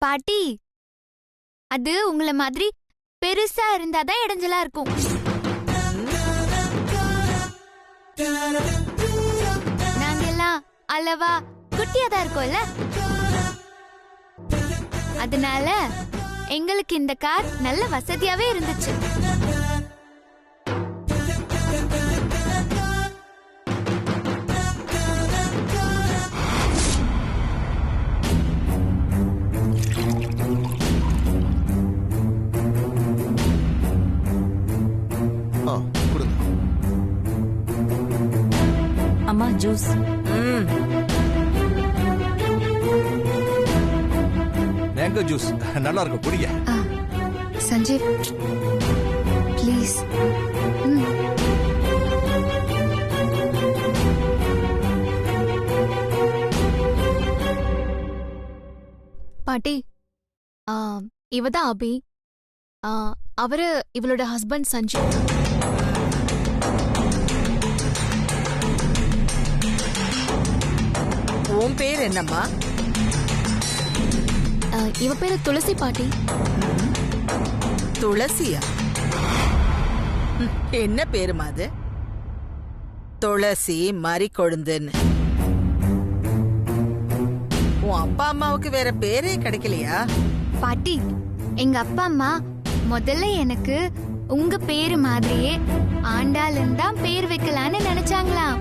பாட்டி, அது உங்கள மாதிரி பெருசா இருந்தாதான் இடைஞ்சலா இருக்கும். நாங்க எல்லாம் அளவா குட்டியாதான் இருக்கோம்ல, அதனால எங்களுக்கு இந்த கார் நல்ல வசதியாவே இருந்துச்சு. அம்மா ஜூஸ். மேங்கோ ஜூஸ் நல்லா இருக்கும், குடிங்க. சஞ்சீவ் ப்ளீஸ். பாட்டி, இவதான் அபி. அவரு இவளோட ஹஸ்பண்ட் சஞ்சீவ். உன் பேர் என்னம்மா? இவ பேரு துளசி பாட்டி. துளசியா? என்ன பேருமா அது? துளசி மறி கொழுந்துன்னு. உன் அப்பா அம்மாவுக்கு வேற பேரே கிடைக்கலையா? பாட்டி, எங்க அப்பா அம்மா முதல்ல எனக்கு உங்க பேரு மாதிரியே ஆண்டாளுன்னு தான் பேர் வைக்கலான்னு நினைச்சாங்களாம்.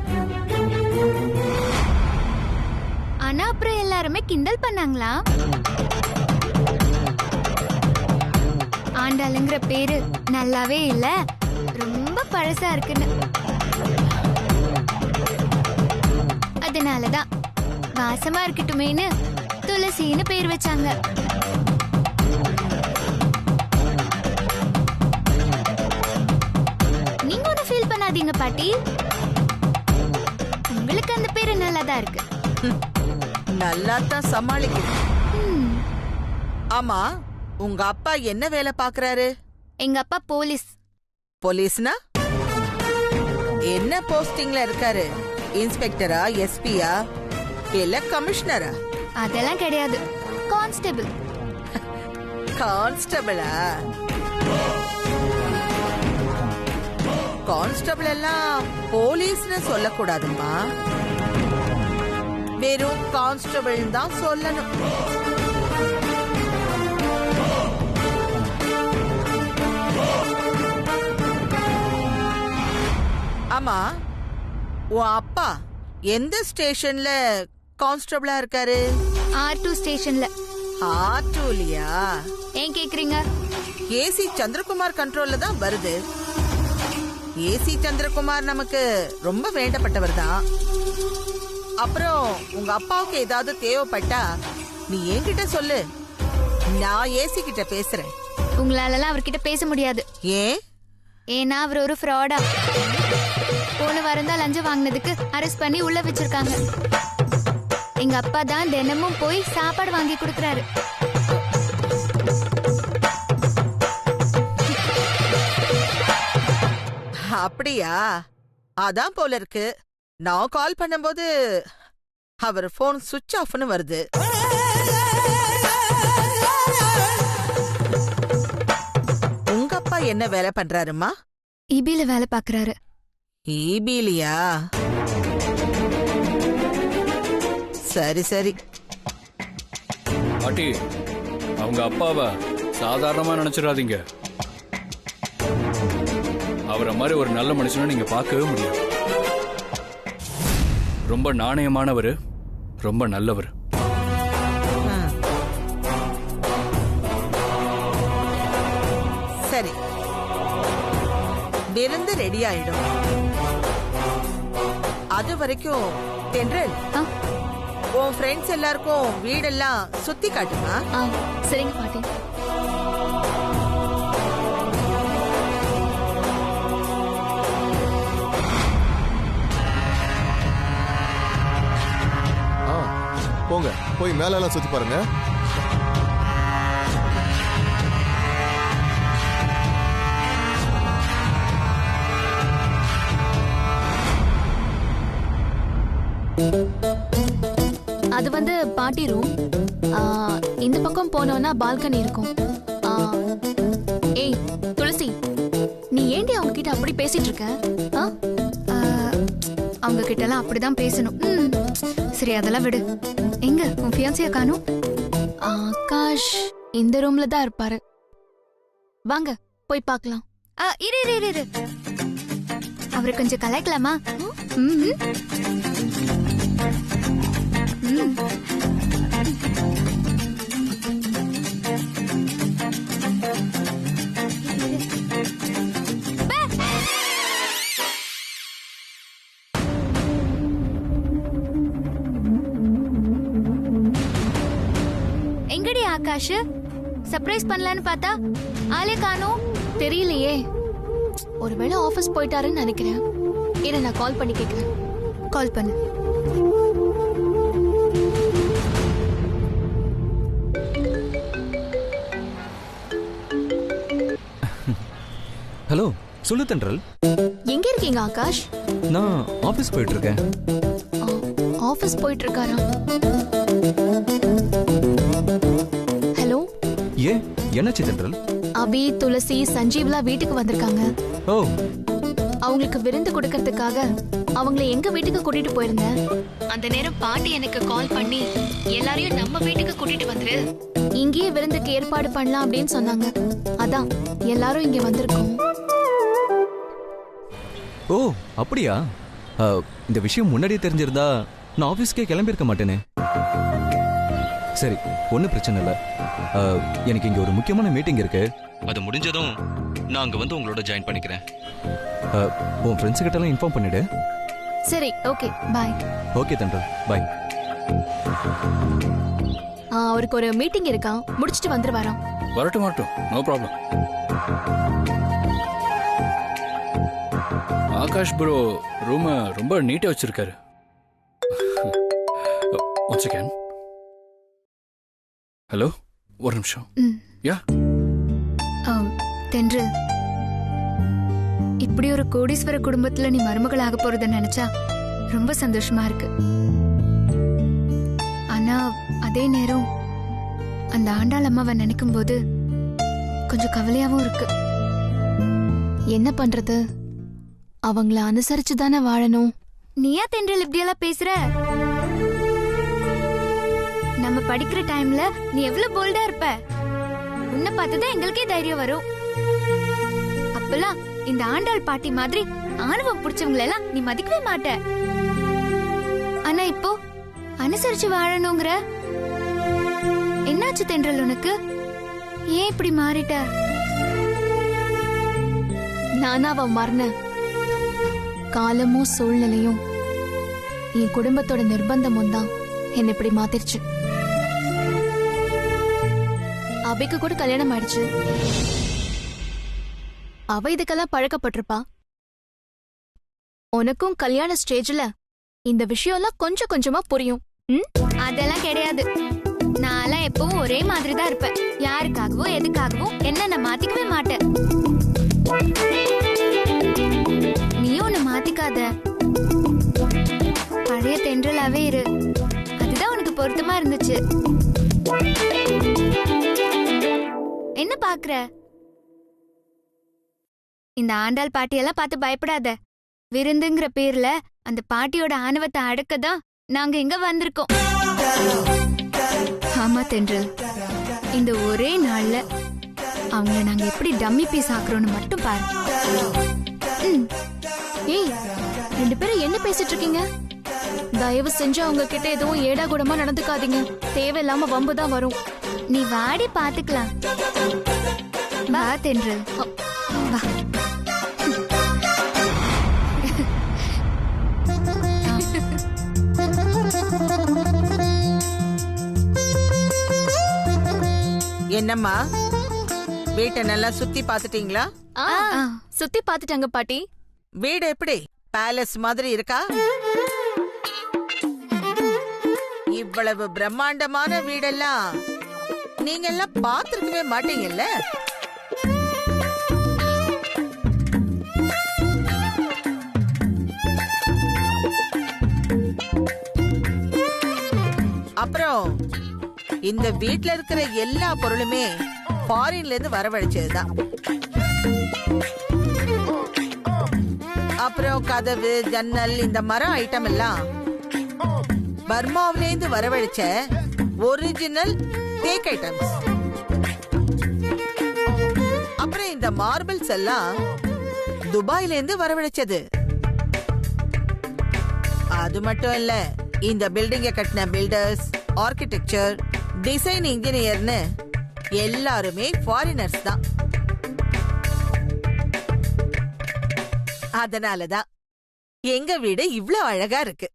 ஆனா அப்புறம் எல்லாருமே கிண்டல் பண்ணாங்களா, ஆண்டாளுங்கிற பேரு நல்லாவே இல்ல, ரொம்ப பழசா இருக்குன்னு. அதனாலதான் வாசமா இருக்கட்டுமேன்னு துளசின்னு பேர் வச்சாங்க. நீங்க ஒன்னும் ஃபீல் பண்ணாதீங்க பாட்டி, உங்களுக்கு அந்த பேரு நல்லாதான் இருக்கு. நல்லாத்தான் சமாளிக்கிறேன். ஆமா, உங்க அப்பா என்ன வேலை பாக்குறாரு? எங்க அப்பா போலீஸ். போலீஸ்னா என்ன போஸ்டிங்ல இருக்காரு? இன்ஸ்பெக்டரா, எஸ்பியா, இல்ல கமிஷனரா? அதெல்லாம் கிடையாது, கான்ஸ்டபிள். கான்ஸ்டபிளா? கான்ஸ்டபிள் எல்லாம் போலீஸ்னு சொல்லக்கூடாதுமா, வெறும் கான்ஸ்டபிள் தான் சொல்லணும். ஆமா, உன் அப்பா எந்த ஸ்டேஷன்ல கான்ஸ்டபிளா இருக்காரு? R2 ஸ்டேஷன்ல. R2லியா? ஏன் கேக்குறீங்க? ஏசி சந்திரகுமார் கண்ட்ரோல்ல தான் வருது. ஏசி சந்திரகுமார் நமக்கு ரொம்ப வேண்டப்பட்டவர் தான். அப்புறம் உங்க அப்பாவுக்கு ஏதாவது தேவைப்பட்டா நீ என்கிட்ட சொல்லு, நான் ஏசி கிட்ட பேசுறேன். உங்களாலலாம் அவர்கிட்ட பேச முடியாது. ஏன்? ஏன்னா அவர் ஒரு ஃப்ராடா. போன வாரம் தான் லஞ்சம் வாங்கினதுக்கு அரெஸ்ட் பண்ணி உள்ள வச்சிருக்காங்க. எங்க அப்பா தான் தினமும் போய் சாப்பாடு வாங்கி கொடுக்கறாரு. அப்படியா? அதான் போல இருக்கு, நான் கால் பண்ணும்போது அவர் போன் சுவிட்ச் ஆஃப்னு வருது. உங்க அப்பா என்ன வேலை பண்றாருமா? இபில வேலை பாக்குறாரு. ஈபிலியா? சரி சரி. பாட்டி, அவங்க அப்பாவை சாதாரணமா நினைச்சிடாதீங்க. அவரை மாதிரி ஒரு நல்ல மனுஷனை நீங்க பார்க்கவே முடியாது. ரொம்ப நாணயமானவர், ரொம்ப நல்லவர். சரி, விருந்து ரெடி ஆயிடும். அது வரைக்கும் தென்றல், உன் ஃப்ரெண்ட்ஸ் எல்லாருக்கும் வீடெல்லாம் சுத்தி காட்டுமா? சரிங்க பாட்டி. போங்க, போய் மேல எல்லாம் சுத்தி பாருங்க. அது வந்து பாட்டி ரூம். இந்த பக்கம் போனோம்னா பால்கனி இருக்கும். ஆ, ஏய் துளசி, நீ ஏண்டி அவங்க கிட்ட அப்படி பேசிட்டு இருக்க? ஆ? அவங்க கிட்ட எல்லாம் அப்படிதான் பேசணும். சரி அதெல்லாம் விடு. எங்க உன் ஃபியான்சியா காணோம்? ஆகாஷ் இந்த ரூம்ல தான் இருப்பாரு. வாங்க போய் பார்க்கலாம். இரு இரு இரு, இரு. அவரை கொஞ்சம் கலாய்க்கலாமா? ம்ஹும். ம். எங்கடி ஆகாஷ்? சர்ப்ரைஸ் பண்ணலான்னு பார்த்தா ஆளே காணோம். தெரியலையே, ஒருவேளை ஆபீஸ் போயிட்டாருன்னு நினைக்கிறேன். இரு நான் கால் பண்ணி கேக்குறேன். கால் பண்ணு. ஹலோ, சொல்லு தென்றல். எங்க இருக்கீங்க ஆகாஷ்? நான் ஆபீஸ் போயிட்டு இருக்கேன். ஆபீஸ் போயிட்டு இருக்காரா? ஹலோ, ஏன் என்னாச்சு தென்றல்? அபி, துளசி, சஞ்சீவ்லாம் வீட்டுக்கு வந்திருக்காங்க. ஓ, அவங்களுக்கு விருந்து கொடுக்கறதுக்காக அவங்கள எங்க வீட்டுக்கு கூட்டிட்டு போயிருந்தேன். அந்த நேரம் பாட்டி எனக்கு கால் பண்ணி எல்லாரையும் நம்ம வீட்டுக்கு கூட்டிட்டு வந்துரு, இங்கேயே விருந்துக்கு ஏற்பாடு பண்ணலாம் அப்படின்னு சொன்னாங்க. அதான் எல்லாரும் இங்க வந்திருக்கோம். ஓ அப்படியா? இந்த விஷயம் முன்னாடியே தெரிஞ்சிருந்தா நான் ஆபீஸ்க்கே கிளம்பியிருக்க மாட்டேனே. சரி, ஒன்றும் பிரச்சனை இல்லை. எனக்கு இங்க ஒரு முக்கியமான மீட்டிங் இருக்கு. அது முடிஞ்சதும் நான் அங்க வந்து உங்களோட ஜாயின் பண்ணிக்கிறேன். உன் ஃப்ரெண்ட்ஸ் கிட்ட எல்லாம் இன்ஃபார்ம் பண்ணிடு. சரி, ஓகே, பாய். ஓகே தென்றல், பாய். அவருக்கு ஒரு மீட்டிங் இருக்கா, முடிச்சிட்டு வந்துருவாராம். வரட்டும் வரட்டும், நோ ப்ராப்ளம். ஆகாஷ் ப்ரோ ரூமை ரொம்ப நீட்டா வச்சிருக்காரு. One second. ஹலோ, ஒரு நிமிஷம். யா தென்றல், இப்படி ஒரு கோடீஸ்வர குடும்பத்துல நீ மருமகளாக போறத நினைச்சா ரொம்ப சந்தோஷமா இருக்கு. ஆனா அதே நேரம் அந்த ஆண்டாள் அம்மாவை நினைக்கும் போது கொஞ்சம் கவலையாவும் இருக்கு. என்ன பண்றது, அவங்கள அனுசரிச்சு தானே வாழணும். நீயா தென்றல் இப்படியெல்லாம் பேசுற? நம்ம படிக்கிற டைம்ல நீ எவ்வளவு போல்டா இருப்ப. உன்னை பார்த்துதான் எங்களுக்கே தைரியம் வரும். அப்பெல்லாம் இந்த ஆண்டாள் பாட்டி மாதிரி ஆணவம் பிடிச்சவங்களை எல்லாம் நீ மதிக்கவே மாட்ட. ஆனா இப்போ அனுசரிச்சு வாழணுங்கிற. என்னாச்சு தென்றல் உனக்கு? ஏன் இப்படி மாறிட்ட? நானா அவ மரண காலமும் சூழ்நிலையும் என் குடும்பத்தோட நிர்பந்தமும் தான் என்ன இப்படி மாத்திருச்சு. அபிக்கு கூட கல்யாணம் ஆயிடுச்சு. அவ இதுக்கெல்லாம் பழக்கப்பட்டிருப்பா. உனக்கும் கல்யாண ஸ்டேஜ்ல இந்த விஷயம்லாம் கொஞ்சம் கொஞ்சமா புரியும். அதெல்லாம் கிடையாது. நான்லாம் எப்பவும் ஒரே மாதிரி தான் இருப்பேன். யாருக்காகவும் எதுக்காகவும் என்ன மாத்திக்கவே மாட்டேன். நீயும் உன்னை மாத்திக்காத. பழைய தென்றலாவே இரு. அதுதான் உனக்கு பொருத்தமா இருந்துச்சு. என்ன பாக்குற? இந்த ஆண்டாள் பாட்டியெல்லாம் பார்த்து பயப்படாத. விருந்துங்கிற பேர்ல அந்த பாட்டியோட ஆணவத்தை அடக்கதான் நாங்க இங்க வந்திருக்கோம். ஆமா தென்றல், இந்த ஒரே நாள்ல அவங்கள நாங்க எப்படி டம்மி பீஸ் ஆக்குறோம்னு மட்டும் பாரு. ஏய், ரெண்டு பேரும் என்ன பேசிட்டு இருக்கீங்க? தயவு செஞ்சு அவங்க கிட்ட எதுவும் ஏடா கூடமா நடந்துக்காதீங்க. தேவையில்லாம வம்பு தான் வரும். நீ வாடி பாத்துக்கலாம். வா தென்றல், வா. என்னம்மா, வீட்டை நல்லா சுத்தி பாத்துட்டீங்களா? சுத்தி பாத்துட்டாங்க பாட்டி. வீடு எப்படி பேலஸ் மாதிரி இருக்கா? இவ்வளவு பிரம்மாண்டமான வீடெல்லாம் நீங்க எல்லாம் பாத்துருக்கவே மாட்டீங்கல்ல. அப்புறம் இந்த வீட்ல இருக்கிற எல்லா பொருளுமே ஃபாரின்ல இருந்து வரவழைச்சதுதான். அப்புறம் கதவு, ஜன்னல், இந்த மரம் ஐட்டம் எல்லாம் பர்மாவில இருந்து வரவழைச்ச ஒரிஜினல் தேக் ஐட்டம்ஸ். அப்புறம் இந்த மார்பிள்ஸ் எல்லாம் துபாயில இருந்து வரவழைச்சது. அது மட்டும் இல்ல, இந்த பில்டிங்க கட்டின பில்டர்ஸ், ஆர்கிடெக்சர், டிசைன் இன்ஜினியர்னு எல்லாருமே ஃபாரினர்ஸ் தான். அதனாலதான் எங்க வீடு இவ்ளோ அழகா இருக்கு.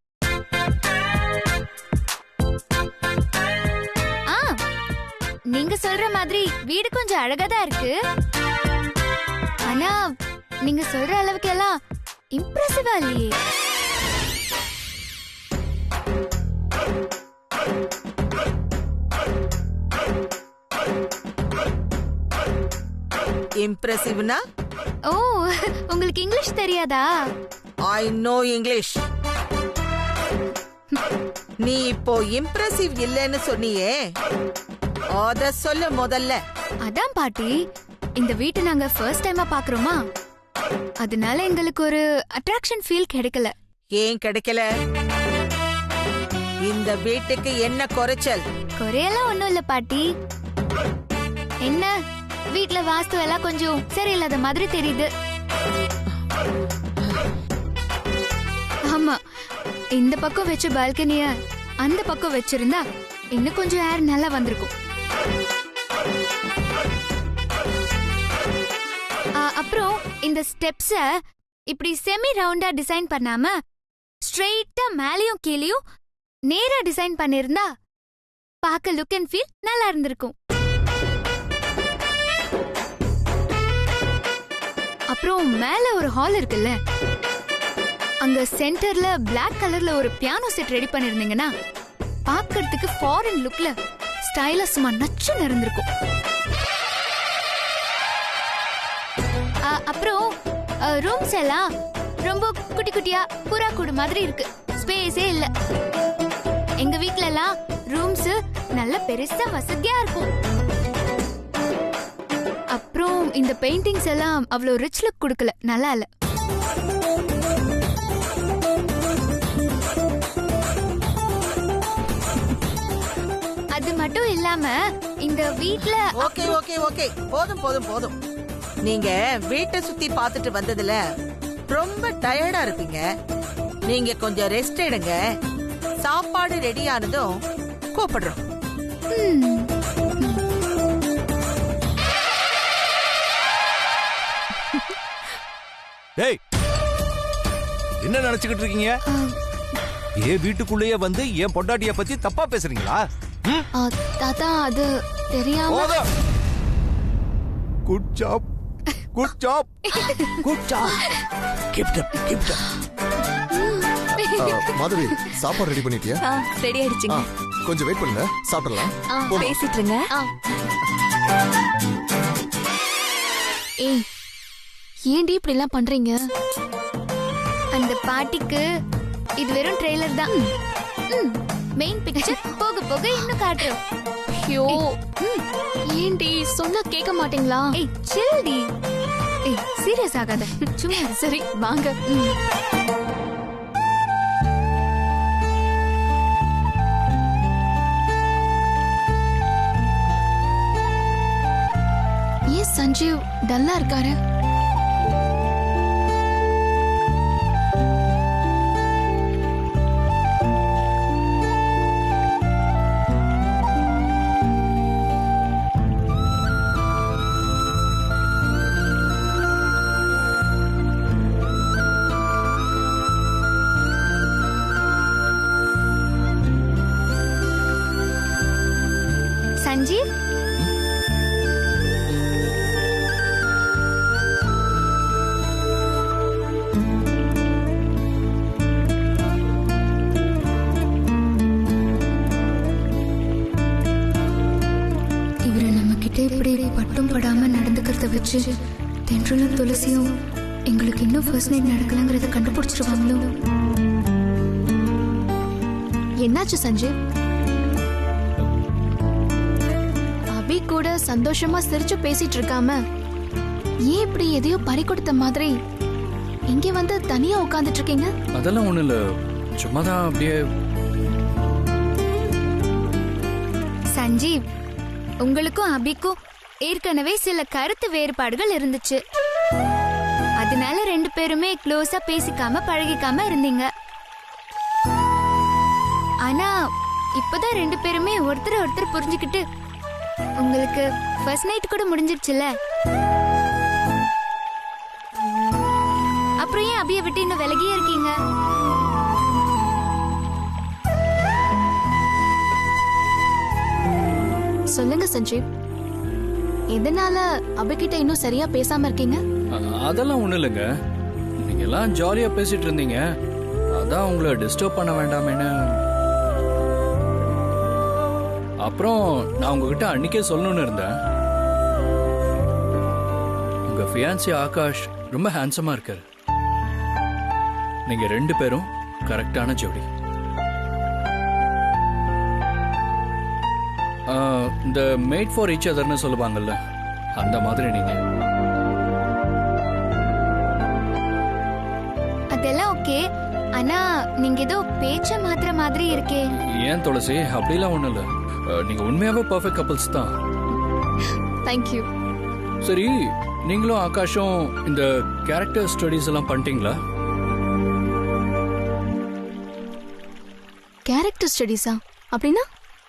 நீங்க சொல்ற மாதிரி வீடு கொஞ்சம் அழகாதான் இருக்கு. ஆனா நீங்க சொல்ற அளவுக்கு எல்லாம் இம்ப்ரெசிவா இல்லையே. இம்ப்ரெசிவ்னா? ஓ, உங்களுக்கு இங்கிலீஷ் தெரியாதா? I know English. நீ இப்போ இம்ப்ரெசிவ் இல்லைன்னு சொன்னியே, அத சொல்ல முதல்ல. அதான் பாட்டி, இந்த வீட்டை நாங்க ஃபர்ஸ்ட் டைமா பாக்குறோமா, அதனால எங்களுக்கு ஒரு அட்ராக்ஷன் ஃபீல் கிடைக்கல. ஏன் கிடைக்கல? இந்த வீட்டுக்கு என்ன குறைச்சல்? குறையெல்லாம் ஒண்ணும் இல்ல பாட்டி. என்ன, வீட்ல வாஸ்து எல்லாம் கொஞ்சம் சரியில்லாத மாதிரி தெரியுது. ஆமா, இந்த பக்கம் வச்ச பால்கனிய அந்த பக்கம் வச்சிருந்தா இன்னும் கொஞ்சம் ஏர் நல்லா வந்திருக்கும். அப்புறம் இந்த ஸ்டெப்ஸ இப்படி செமி ரவுண்டா டிசைன் பண்ணாம ஸ்ட்ரெயிட்டா மேலயும் கீழயும் நேரா டிசைன் பண்ணிருந்தா பார்க்க லுக் அண்ட் ஃபீல் நல்லா இருந்திருக்கும். அப்புறம் மேல ஒரு ஹால் இருக்குல்ல, அங்க சென்டர்ல பிளாக் கலர்ல ஒரு பியானோ செட் ரெடி பண்ணிருந்தீங்கன்னா பார்க்கிறதுக்கு ஃபாரின் லுக்ல ஸ்டைலா சும்மா நச்சுன்னு இருந்திருக்கும். அப்புறம் ரூம்ஸ் எல்லாம் ரொம்ப குட்டி குட்டியா புறா கூடு மாதிரி இருக்கு, ஸ்பேஸே இல்ல. எங்க வீட்ல எல்லாம் ரூம்ஸ் நல்ல பெருசா வசதியா இருக்கும். அப்புறம் இந்த பெயிண்டிங்ஸ் எல்லாம் அவ்வளவு ரிச் லுக் கொடுக்கல, நல்லா இல்ல. அது மட்டும் இல்லாம இந்த வீட்ல ஓகே ஓகே ஓகே, போதும் போதும் போதும். நீங்க வீட்டை சுத்தி பார்த்துட்டு வந்ததுல ரொம்ப டயர்டா இருப்பீங்க. நீங்க கொஞ்சம் ரெஸ்ட் எடுங்க. சாப்பாடு ரெடி ஆனதும் கூப்பிடுறோம். டேய், என்ன நினைச்சுக்கிட்டு இருக்கீங்க? ஏன் வீட்டுக்குள்ளேயே வந்து என் பொண்டாட்டிய பத்தி தப்பா பேசுறீங்களா? தாத்தா, அது தெரியாம. Good job, good job, good job. Keep it up, keep it up. Madhavi, சாப்பாடு ரெடி பண்ணிட்டியா? ரெடி ஆயிடுச்சுங்க. கொஞ்சம் வெயிட் பண்ணுங்க, சாப்பிடலாம். பேசிட்டு இருங்க. ஏய், ஏன்டி இப்படி எல்லாம் பண்றீங்க? அந்த பாட்டிக்கு இது வெறும் ட்ரெய்லர் தான். மெயின் பிக்சர் போக போக இன்னும் காட்டுறோம். ஐயோ, ஏன்டி சொன்னா கேட்க மாட்டீங்களா? ஏய் சில்டி, ஏய் சீரியஸ் ஆகாத, சும்மா சரி வாங்க. ஏன் சஞ்சீவ் டல்லா இருக்காரு? சஞ்சீவ், இவரை நம்ம கிட்ட இப்படி பட்டும் படாம நடந்துக்கிறத வச்சு தென்றலும் துளசியும் எங்களுக்கு இன்னும் ஃபர்ஸ்ட் நைட் நடக்கலங்கிறத கண்டுபிடிச்சிருவாங்களோ? என்னாச்சு சஞ்சீவ்? அபி கூட சந்தோஷமா சிரிச்சு பேசிட்டு இருக்காம ஏன் இப்படி எதையோ பறி கொடுத்த மாதிரி இங்க வந்து தனியா உட்கார்ந்துட்டு இருக்கீங்க? அதெல்லாம் ஒண்ணும் இல்ல, சும்மா தான் அப்படியே. சஞ்சீவ், உங்களுக்கும் அபிக்கும் ஏற்கனவே சில கருத்து வேறுபாடுகள் இருந்துச்சு. அதனால 2 பேருமே க்ளோஸா பேசிக்காம பழகிக்காம இருந்தீங்க. ஆனா இப்பதான் 2 பேருமே ஒருத்தர் புரிஞ்சுக்கிட்டு உங்களுக்கு ஃபர்ஸ்ட் நைட் கூட முடிஞ்சிருச்சுல. அப்புறம் ஏன் அபியை விட்டு இன்னும் விலகியே இருக்கீங்க? சொல்லுங்க சஞ்சீவ், எதனால அபிகிட்ட இன்னும் சரியா பேசாம இருக்கீங்க? அதெல்லாம் ஒண்ணும் இல்லைங்க, நீங்க எல்லாம் ஜாலியா பேசிட்டு இருந்தீங்க, அதான் உங்களை டிஸ்டர்ப் பண்ண வேண்டாமேன்னு. அப்புறம் நான் உங்ககிட்ட அன்னைக்கே சொல்லணும்னு இருந்தேன், உங்க ஃபியான்சி ஆகாஷ் ரொம்ப ஹேண்ட்ஸமா இருக்காரு. நீங்க 2 பேரும் கரெக்டான ஜோடி. இந்த மேட் ஃபார் ஈச் அதர்னு சொல்லுவாங்கல்ல, அந்த மாதிரி நீங்க. அதெல்லாம் ஓகே, ஆனா நீங்க ஏதோ பேச்ச மாத்திர மாதிரி இருக்கே. ஏன் துளசி, அப்படிலாம் ஒண்ணும் இல்ல, நீங்க உண்மையாவே பெர்ஃபெக்ட் கப்பல்ஸ் தான். தேங்க்யூ. சரி, நீங்களும் ஆகாஷும் இந்த கேரக்டர் ஸ்டடிஸ் எல்லாம் பண்ணிட்டீங்களா? கேரக்டர் ஸ்டடிஸா அப்படின்னா?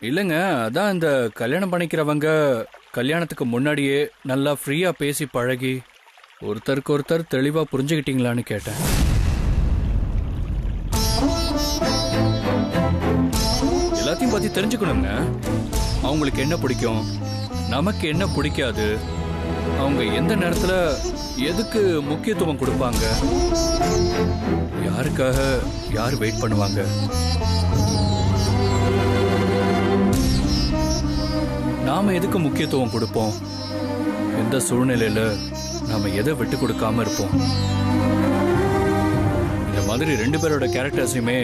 இல்லைங்க, அதான் இந்த கல்யாணம் பண்ணிக்கிறவங்க கல்யாணத்துக்கு முன்னாடியே நல்லா ஃப்ரீயா பேசி பழகி ஒருத்தருக்கு ஒருத்தர் தெளிவா புரிஞ்சுக்கிட்டீங்களான்னு கேட்டேன். எல்லாத்தையும் பத்தி தெரிஞ்சுக்கணுங்க. அவங்களுக்கு என்ன பிடிக்கும், நமக்கு என்ன பிடிக்காது, அவங்க எந்த நேரத்துல எதுக்கு முக்கியத்துவம் கொடுப்பாங்க, யாருக்காக யார் வெயிட் பண்ணுவாங்க, நாம எதுக்கு முக்கியத்துவம் கொடுப்போம், எந்த சூழ்நிலையில நாம எதை விட்டு கொடுக்காம இருப்போம். இந்த மாதிரி 2 பேரோட கேரக்டர்ஸையுமே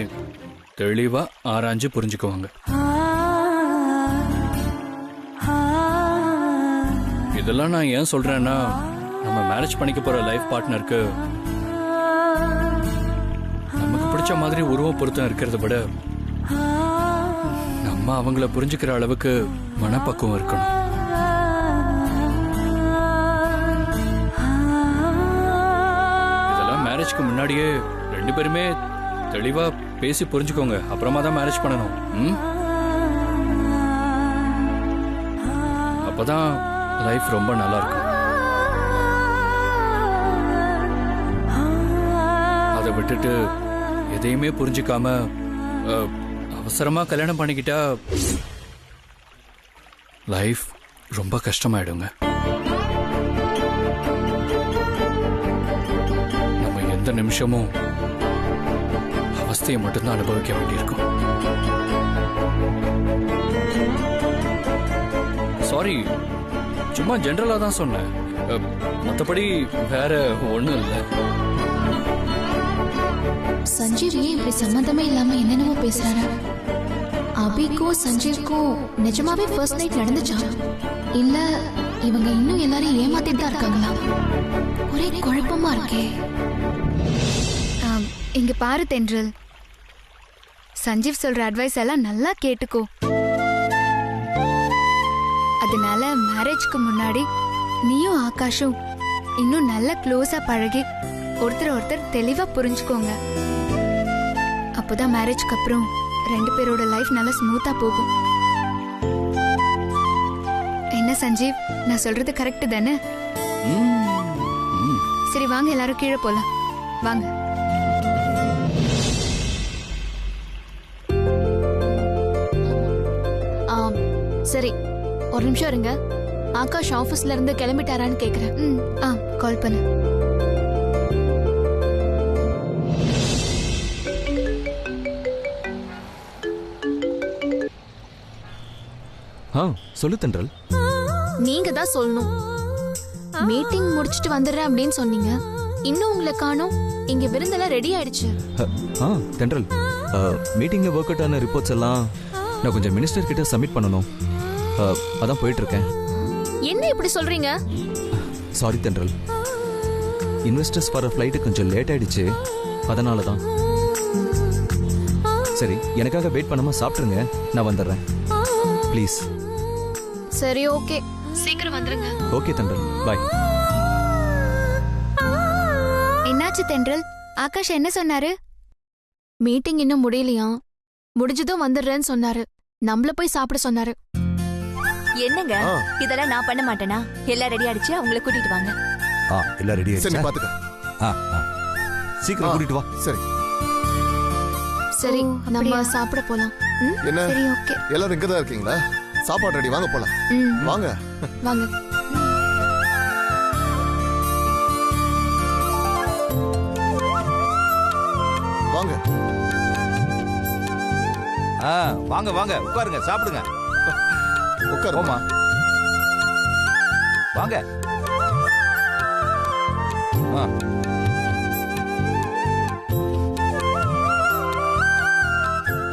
தெளிவா ஆராய்ஞ்சு புரிஞ்சுக்குவாங்க. இதெல்லாம் நான் ஏன் சொல்றேன்னா, நம்ம மேரேஜ் பண்ணிக்க போற லைஃப் பார்ட்னருக்கு நமக்கு பிடிச்ச மாதிரி உருவ பொருத்தம் இருக்கிறத விட நம்ம அவங்கள புரிஞ்சுக்கிற அளவுக்கு மனப்பக்குவம் இருக்கணும். இதெல்லாம் மேரேஜ்க்கு முன்னாடியே 2 பேருமே தெளிவா பேசி புரிஞ்சுக்கோங்க, அப்புறமா தான் மேரேஜ் பண்ணணும். அப்பதான் லைஃப் ரொம்ப நல்லா இருக்கும். அதை விட்டுட்டு எதையுமே புரிஞ்சுக்காம அவசரமா கல்யாணம் பண்ணிக்கிட்டா லைஃப் ரொம்ப கஷ்டமாயிடுங்க. நம்ம எந்த நிமிஷமும் அவஸ்தையை மட்டும்தான் அனுபவிக்க வேண்டியிருக்கும். சாரி, சும்மா ஜெனரலா தான் சொன்னேன், மற்றபடி வேற ஒண்ணும் இல்லை. சஞ்சீவ் ஏன் இப்படி சம்மந்தமே இல்லாம என்னென்னவோ பேசுறாரு? அபிக்கும் சஞ்சீவ்க்கும் நிஜமாவே ஃபர்ஸ்ட் நைட் நடந்துச்சா, இல்ல இவங்க இன்னும் எல்லாரையும் ஏமாத்திட்டு தான் இருக்காங்களா? ஒரே குழப்பமா இருக்கே. இங்க பாரு தென்றல், சஞ்சீவ் சொல்ற அட்வைஸ் எல்லாம் நல்லா கேட்டுக்கோ. அதனால மேரேஜ்க்கு முன்னாடி நீயும் ஆகாஷும் இன்னும் நல்லா க்ளோஸா பழகி ஒருத்தர் தெளிவா புரிஞ்சுக்கோங்க. அப்போதான் மேரேஜ்க்கு அப்புறம் 2 பேரோட லைஃப் நல்லா ஸ்மூத்தா போகும். என்ன சஞ்சீவ், நான் சொல்றது கரெக்ட் தானே? சரி வாங்க, எல்லாரும் கீழே போலாம் வாங்க. சரி, ஒரு நிமிஷம் இருங்க. ஆகாஷ் ஆபீஸ்ல இருந்து கிளம்பிட்டாரான்னு கேக்குறேன். கால் பண்ணு. சொல்லு தென்றல். நீங்க தான் சொல்லணும். மீட்டிங் முடிச்சிட்டு வந்துடுறேன் அப்படின்னு சொன்னீங்க, இன்னும் உங்களை காணோம். இங்க விருந்தெல்லாம் ரெடி ஆயிடுச்சு. தென்றல், மீட்டிங்ல ஒர்க் அவுட் ஆன ரிப்போர்ட்ஸ் எல்லாம் நான் கொஞ்சம் மினிஸ்டர் கிட்ட சப்மிட் பண்ணணும். அதான் போயிட்டு இருக்கேன். என்ன இப்படி சொல்றீங்க? சாரி தென்றல், இன்வெஸ்டர்ஸ் வர ஃப்ளைட்டு கொஞ்சம் லேட் ஆயிடுச்சு, அதனால தான். சரி, எனக்காக வெயிட் பண்ணாம சாப்பிட்டுருங்க, நான் வந்துடுறேன் ப்ளீஸ். சரி, ஓகே, சீக்கிரம் வந்துருங்க. ஓகே தென்றல், பாய். என்னாச்சு தென்றல்? ஆகாஷ் என்ன சொன்னாரு? மீட்டிங் இன்னும் முடியலையா, முடிஞ்சதும் வந்துடுறேன்னு சொன்னாரு. நம்மள போய் சாப்பிட சொன்னாரு. என்னங்க ஆ. இதெல்லாம் நான் பண்ண மாட்டேனா? எல்லாம் ரெடி ஆயிடுச்சு, அவங்கள கூட்டிட்டு வாங்க. எல்லாம் ரெடி சரி, நீ ஆயிடுச்சா? பாத்துக்க. சீக்கிரம் கூட்டிட்டு வா. சரி, சரி, ஓ, நம்ம அப்படியா? சாப்பிட போலாம். என்ன சரி, ஓகே. எல்லாரும் இங்கதான் இருக்கீங்களா? சாப்பாடு ரெடி, வாங்க போலாம். ம், வாங்க. வாங்க. வாங்க. வாங்க வாங்க, உட்காருங்க, சாப்பிடுங்க. உட்காரு. போமா, வாங்க.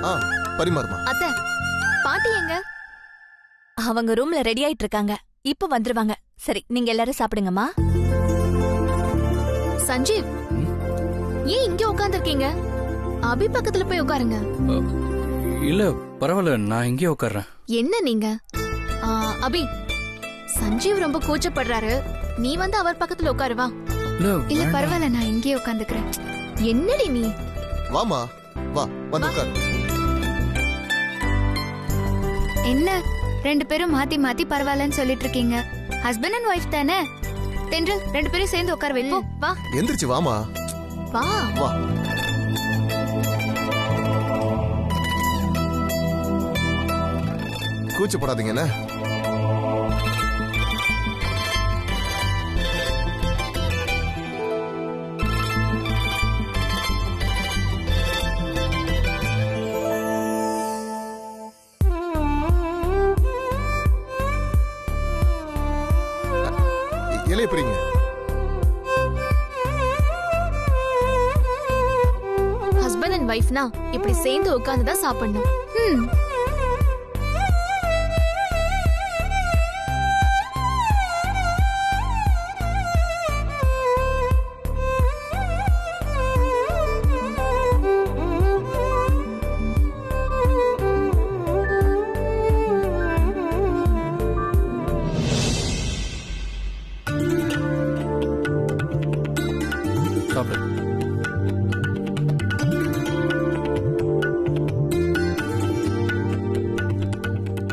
ஆ, பரிமாறுமா. அத்தை, பாட்டி எங்க? அவங்க ரூம்ல ரெடி ஆயிட்டு இருக்காங்க, இப்ப வந்துருவாங்க. சரி, நீங்க எல்லாரும் சாப்பிடுங்கம்மா. சஞ்சீவ், ஏன் இங்க உட்கார்ந்திருக்கீங்க? அபி பக்கத்துல போய் உட்காருங்க. இல்ல பரவாயில்ல, நான் இங்கே உட்கார்றேன். என்ன நீங்க? அபி, சஞ்சீவ் ரொம்ப கூச்சப்படுறாரு, நீ வந்து அவர் பக்கத்துல உட்காரு வா. இல்ல வேண்டாம். பரவாயில்ல, நான் இங்கேயே உட்காந்துக்கிறேன். என்னடி நீ? வாமா, வா, வந்து உட்காரு. என்ன 2 பேரும் மாத்தி மாத்தி பரவாயில்லன்னு சொல்லிட்டு இருக்கீங்க? ஹஸ்பண்ட் அண்ட் ஒய்ஃப் தானே? தென்றல், 2 பேரும் சேர்ந்து உட்கார வைப்போம். வா எந்திரிச்சு வாமா. வா. வா. கூச்சப்படாதீங்க என்ன? இலைய பிரிங்க. ஹஸ்பண்ட் அண்ட் ஒய்ஃப்னா இப்படி சேர்ந்து உட்கார்ந்து தான் சாப்பிடணும். ம். சாப்பிடு.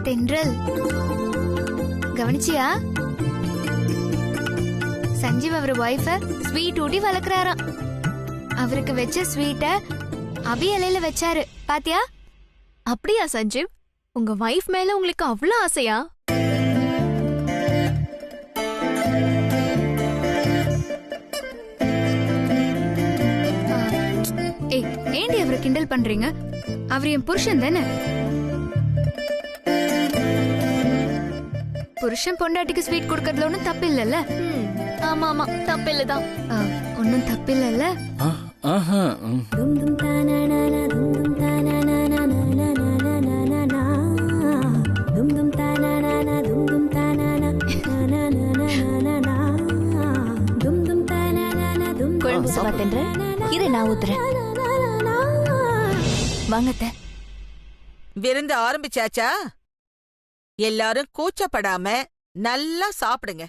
தென்றல், கவனிச்சியா? சஞ்சீவ் அவர் ஒய்ஃப ஸ்வீட் ஊட்டி வளர்க்கறாராம். அவருக்கு வச்ச ஸ்வீட்ட அபி இலையில வச்சாரு, பாத்தியா? அப்படியா சஞ்சீவ்? உங்க வைஃப் மேல உங்களுக்கு அவ்வளவு ஆசையா? ஏய், ஏண்டி அவரை கிண்டல் பண்றீங்க? அவர் என் புருஷன் தானே. புருஷன் பொண்டாட்டிக்கு ஸ்வீட் கொடுக்கறதுல ஒன்றும் தப்பு இல்லைல்ல? ஆமா ஆமா, தப்பில்லைதான். ஒன்றும் தப்பு இல்லைல்ல? ஆஹா, ம். குழம்பு சாப்பாட்டுன்ற இரு, நான் ஊத்துறேன். வாங்கத்த. விருந்து ஆரம்பிச்சாச்சா? எல்லாரும் கூச்சப்படாம நல்லா சாப்பிடுங்க.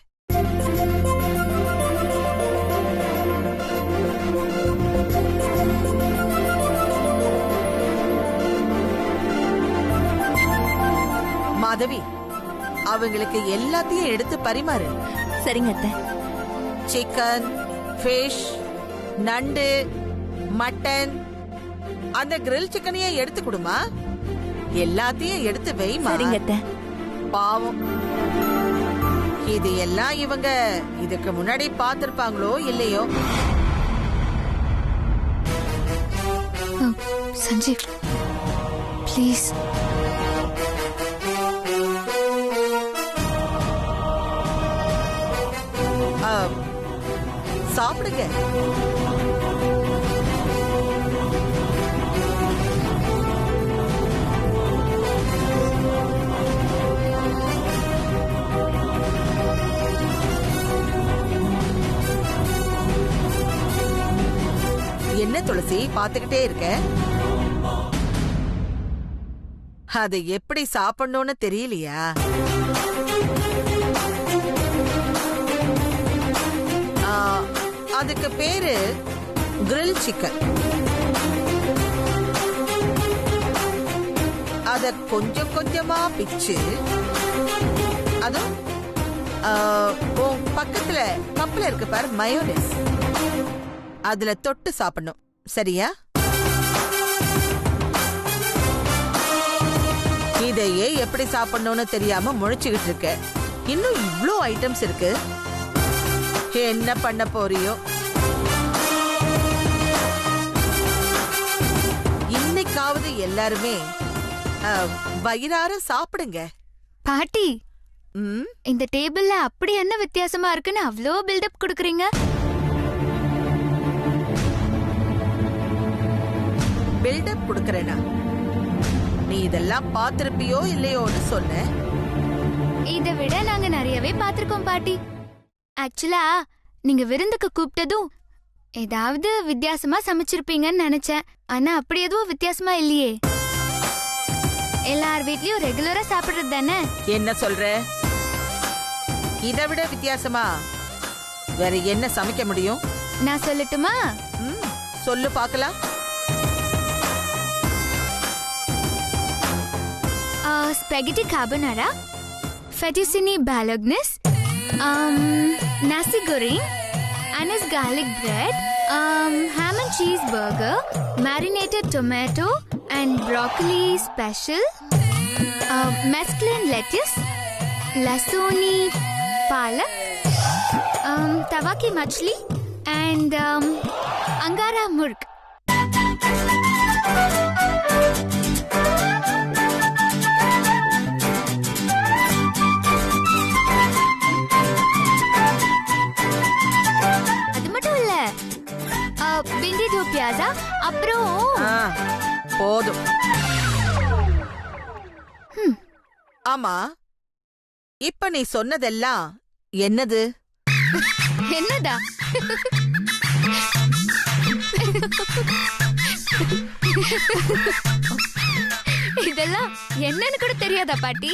மாதவி, அவங்களுக்கு எல்லாத்தையும் எடுத்து பரிமாறு. சரிங்க அத்தை. சிக்கன், ஃபிஷ், நண்டு, மட்டன், அந்த கிரில் சிக்கனையே எடுத்து கொடுமா. எல்லாத்தையும் எடுத்து வைமா. சரிங்க அத்தை. பாவம், இது எல்லாம் இவங்க இதுக்கு முன்னாடி பார்த்திருப்பாங்களோ இல்லையோ. சஞ்சீவ் ப்ளீஸ். சாப்பிடுங்க. என்ன துளசி பாத்துக்கிட்டே இருக்க? அதை எப்படி சாப்பிடணும்னு தெரியலையா? அதுக்கு பேரு கிரில் சிக்கன். அத கொஞ்சம் கொஞ்சமா பிச்சு அதுவும் பக்கத்துல கப்ல இருக்கு பாரு மயோனைஸ், அதுல தொட்டு சாப்பிடணும். சரியா? இதையே எப்படி சாப்பிடணும்னு தெரியாம முழிச்சுக்கிட்டு இருக்க. இன்னும் இவ்ளோ ஐட்டம்ஸ் இருக்கு, என்ன பண்ண போறியோ? இன்னைக்காவது எல்லாருமே வயிறார சாப்பிடுங்க. பாட்டி, இந்த டேபிள்ல அப்படி என்ன வித்தியாசமா இருக்குன்னு அவ்ளோ பில்டப் கொடுக்கறீங்க? பில்டப் கொடுக்கறேனா? நீ இதெல்லாம் பாத்திருப்பியோ இல்லையோன்னு சொன்ன. இதை விட நாங்க நிறையவே பாத்திருக்கோம் பாட்டி. ஆக்சுவலா நீங்க விருந்துக்கு கூப்பிட்டதும் ஏதாவது வித்தியாசமா சமைச்சிருப்பீங்கன்னு நினைச்சேன். ஆனா அப்படி எதுவும் வித்தியாசமா இல்லையே. எல்லார் வீட்லயும் ரெகுலரா சாப்பிடுறது தானே. என்ன சொல்ற? இதை விட வித்தியாசமா வேற என்ன சமைக்க முடியும்? நான் சொல்லட்டுமா? சொல்லு பாக்கலாம். Spaghetti carbonara, fettuccine bolognese, nasi goreng, anise garlic bread, ham and cheese burger, marinated tomato and broccoli special, mesclun lettuce, lasoni palak, tawaki machli and angara murg. Bhindi do pyaza, அப்புறம் போதும். ஆமா, இப்ப நீ சொன்னதெல்லாம் என்னது? என்னதா? இதெல்லாம் என்னன்னு கூட தெரியாதா பாட்டி?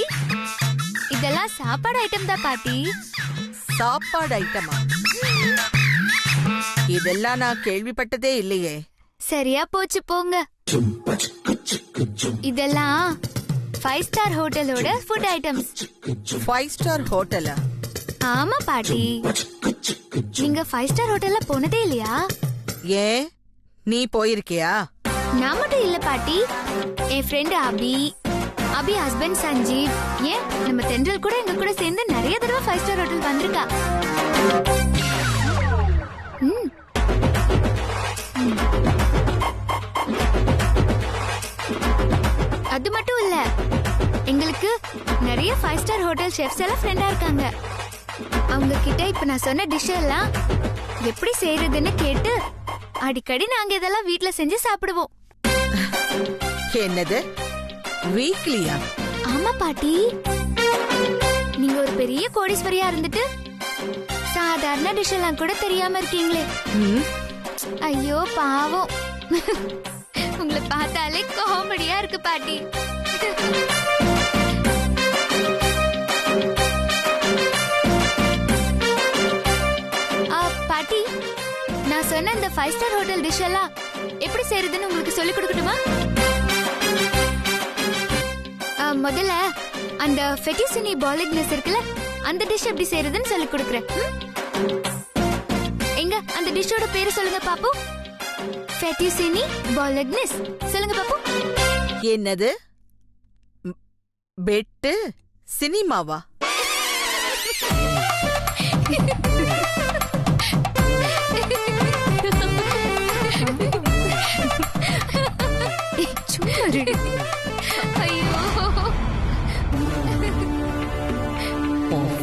இதெல்லாம் சாப்பாடு ஐட்டம் தான் பாட்டி. சாப்பாடு ஐட்டமா? இதெல்லாம் நான் கேள்விப்பட்டதே இல்லையே. சரியா போச்சு போங்க. இதெல்லாம் 5 ஸ்டார் ஹோட்டலோட ஃபுட் ஐட்டம்ஸ். 5 ஸ்டார் ஹோட்டலா? ஆமா பாட்டி. நீங்க 5 ஸ்டார் ஹோட்டல்ல போனதே இல்லையா? ஏன், நீ போயிருக்கியா? நான் மட்டும் இல்ல பாட்டி, என் ஃப்ரெண்ட் அபி ஹஸ்பண்ட் சஞ்சீவ், ஏன் நம்ம தென்றல் கூட எங்க கூட சேர்ந்து நிறைய தடவை 5 ஸ்டார் ஹோட்டல் வந்திருக்கா. அது மட்டும் இல்ல, எங்களுக்கு நிறைய 5 ஸ்டார் ஹோட்டல் ஷெஃப்ஸ் எல்லாம் ஃப்ரெண்டா இருக்காங்க. அவங்க கிட்ட இப்ப நான் சொன்ன டிஷ் எல்லாம் எப்படி செய்யறதுன்னு கேட்டு அடிக்கடி நாங்க இதெல்லாம் வீட்ல செஞ்சு சாப்பிடுவோம். என்னது, வீக்லியா? ஆமா பாட்டி. நீங்க ஒரு பெரிய கோடீஸ்வரியா இருந்துட்டு சாதாரண டிஷ் எல்லாம் கூட தெரியாம இருக்கீங்களே. ஐயோ பாவம், உங்களை பார்த்தாலே காமெடியா இருக்கு பாட்டி. பாட்டி, நான் சொன்ன இந்த 5 ஸ்டார் ஹோட்டல் டிஷ் எல்லாம் எப்படி செய்யறதுன்னு உங்களுக்கு சொல்லி கொடுக்கட்டுமா? முதல்ல அந்த ஃபெட்டிசினி பாலோக்னேஸ் இருக்குல்ல, அந்த டிஷ் எப்படி செய்யறதுன்னு சொல்லி கொடுக்குறேன். எங்க அந்த டிஷ்ஷோட பேரு சொல்லுங்க பாப்பு. ஃபெட்டிசினி பாலோக்னேஸ் சொல்லுங்க பாப்பு. என்னது, பெட்டு சினிமாவா?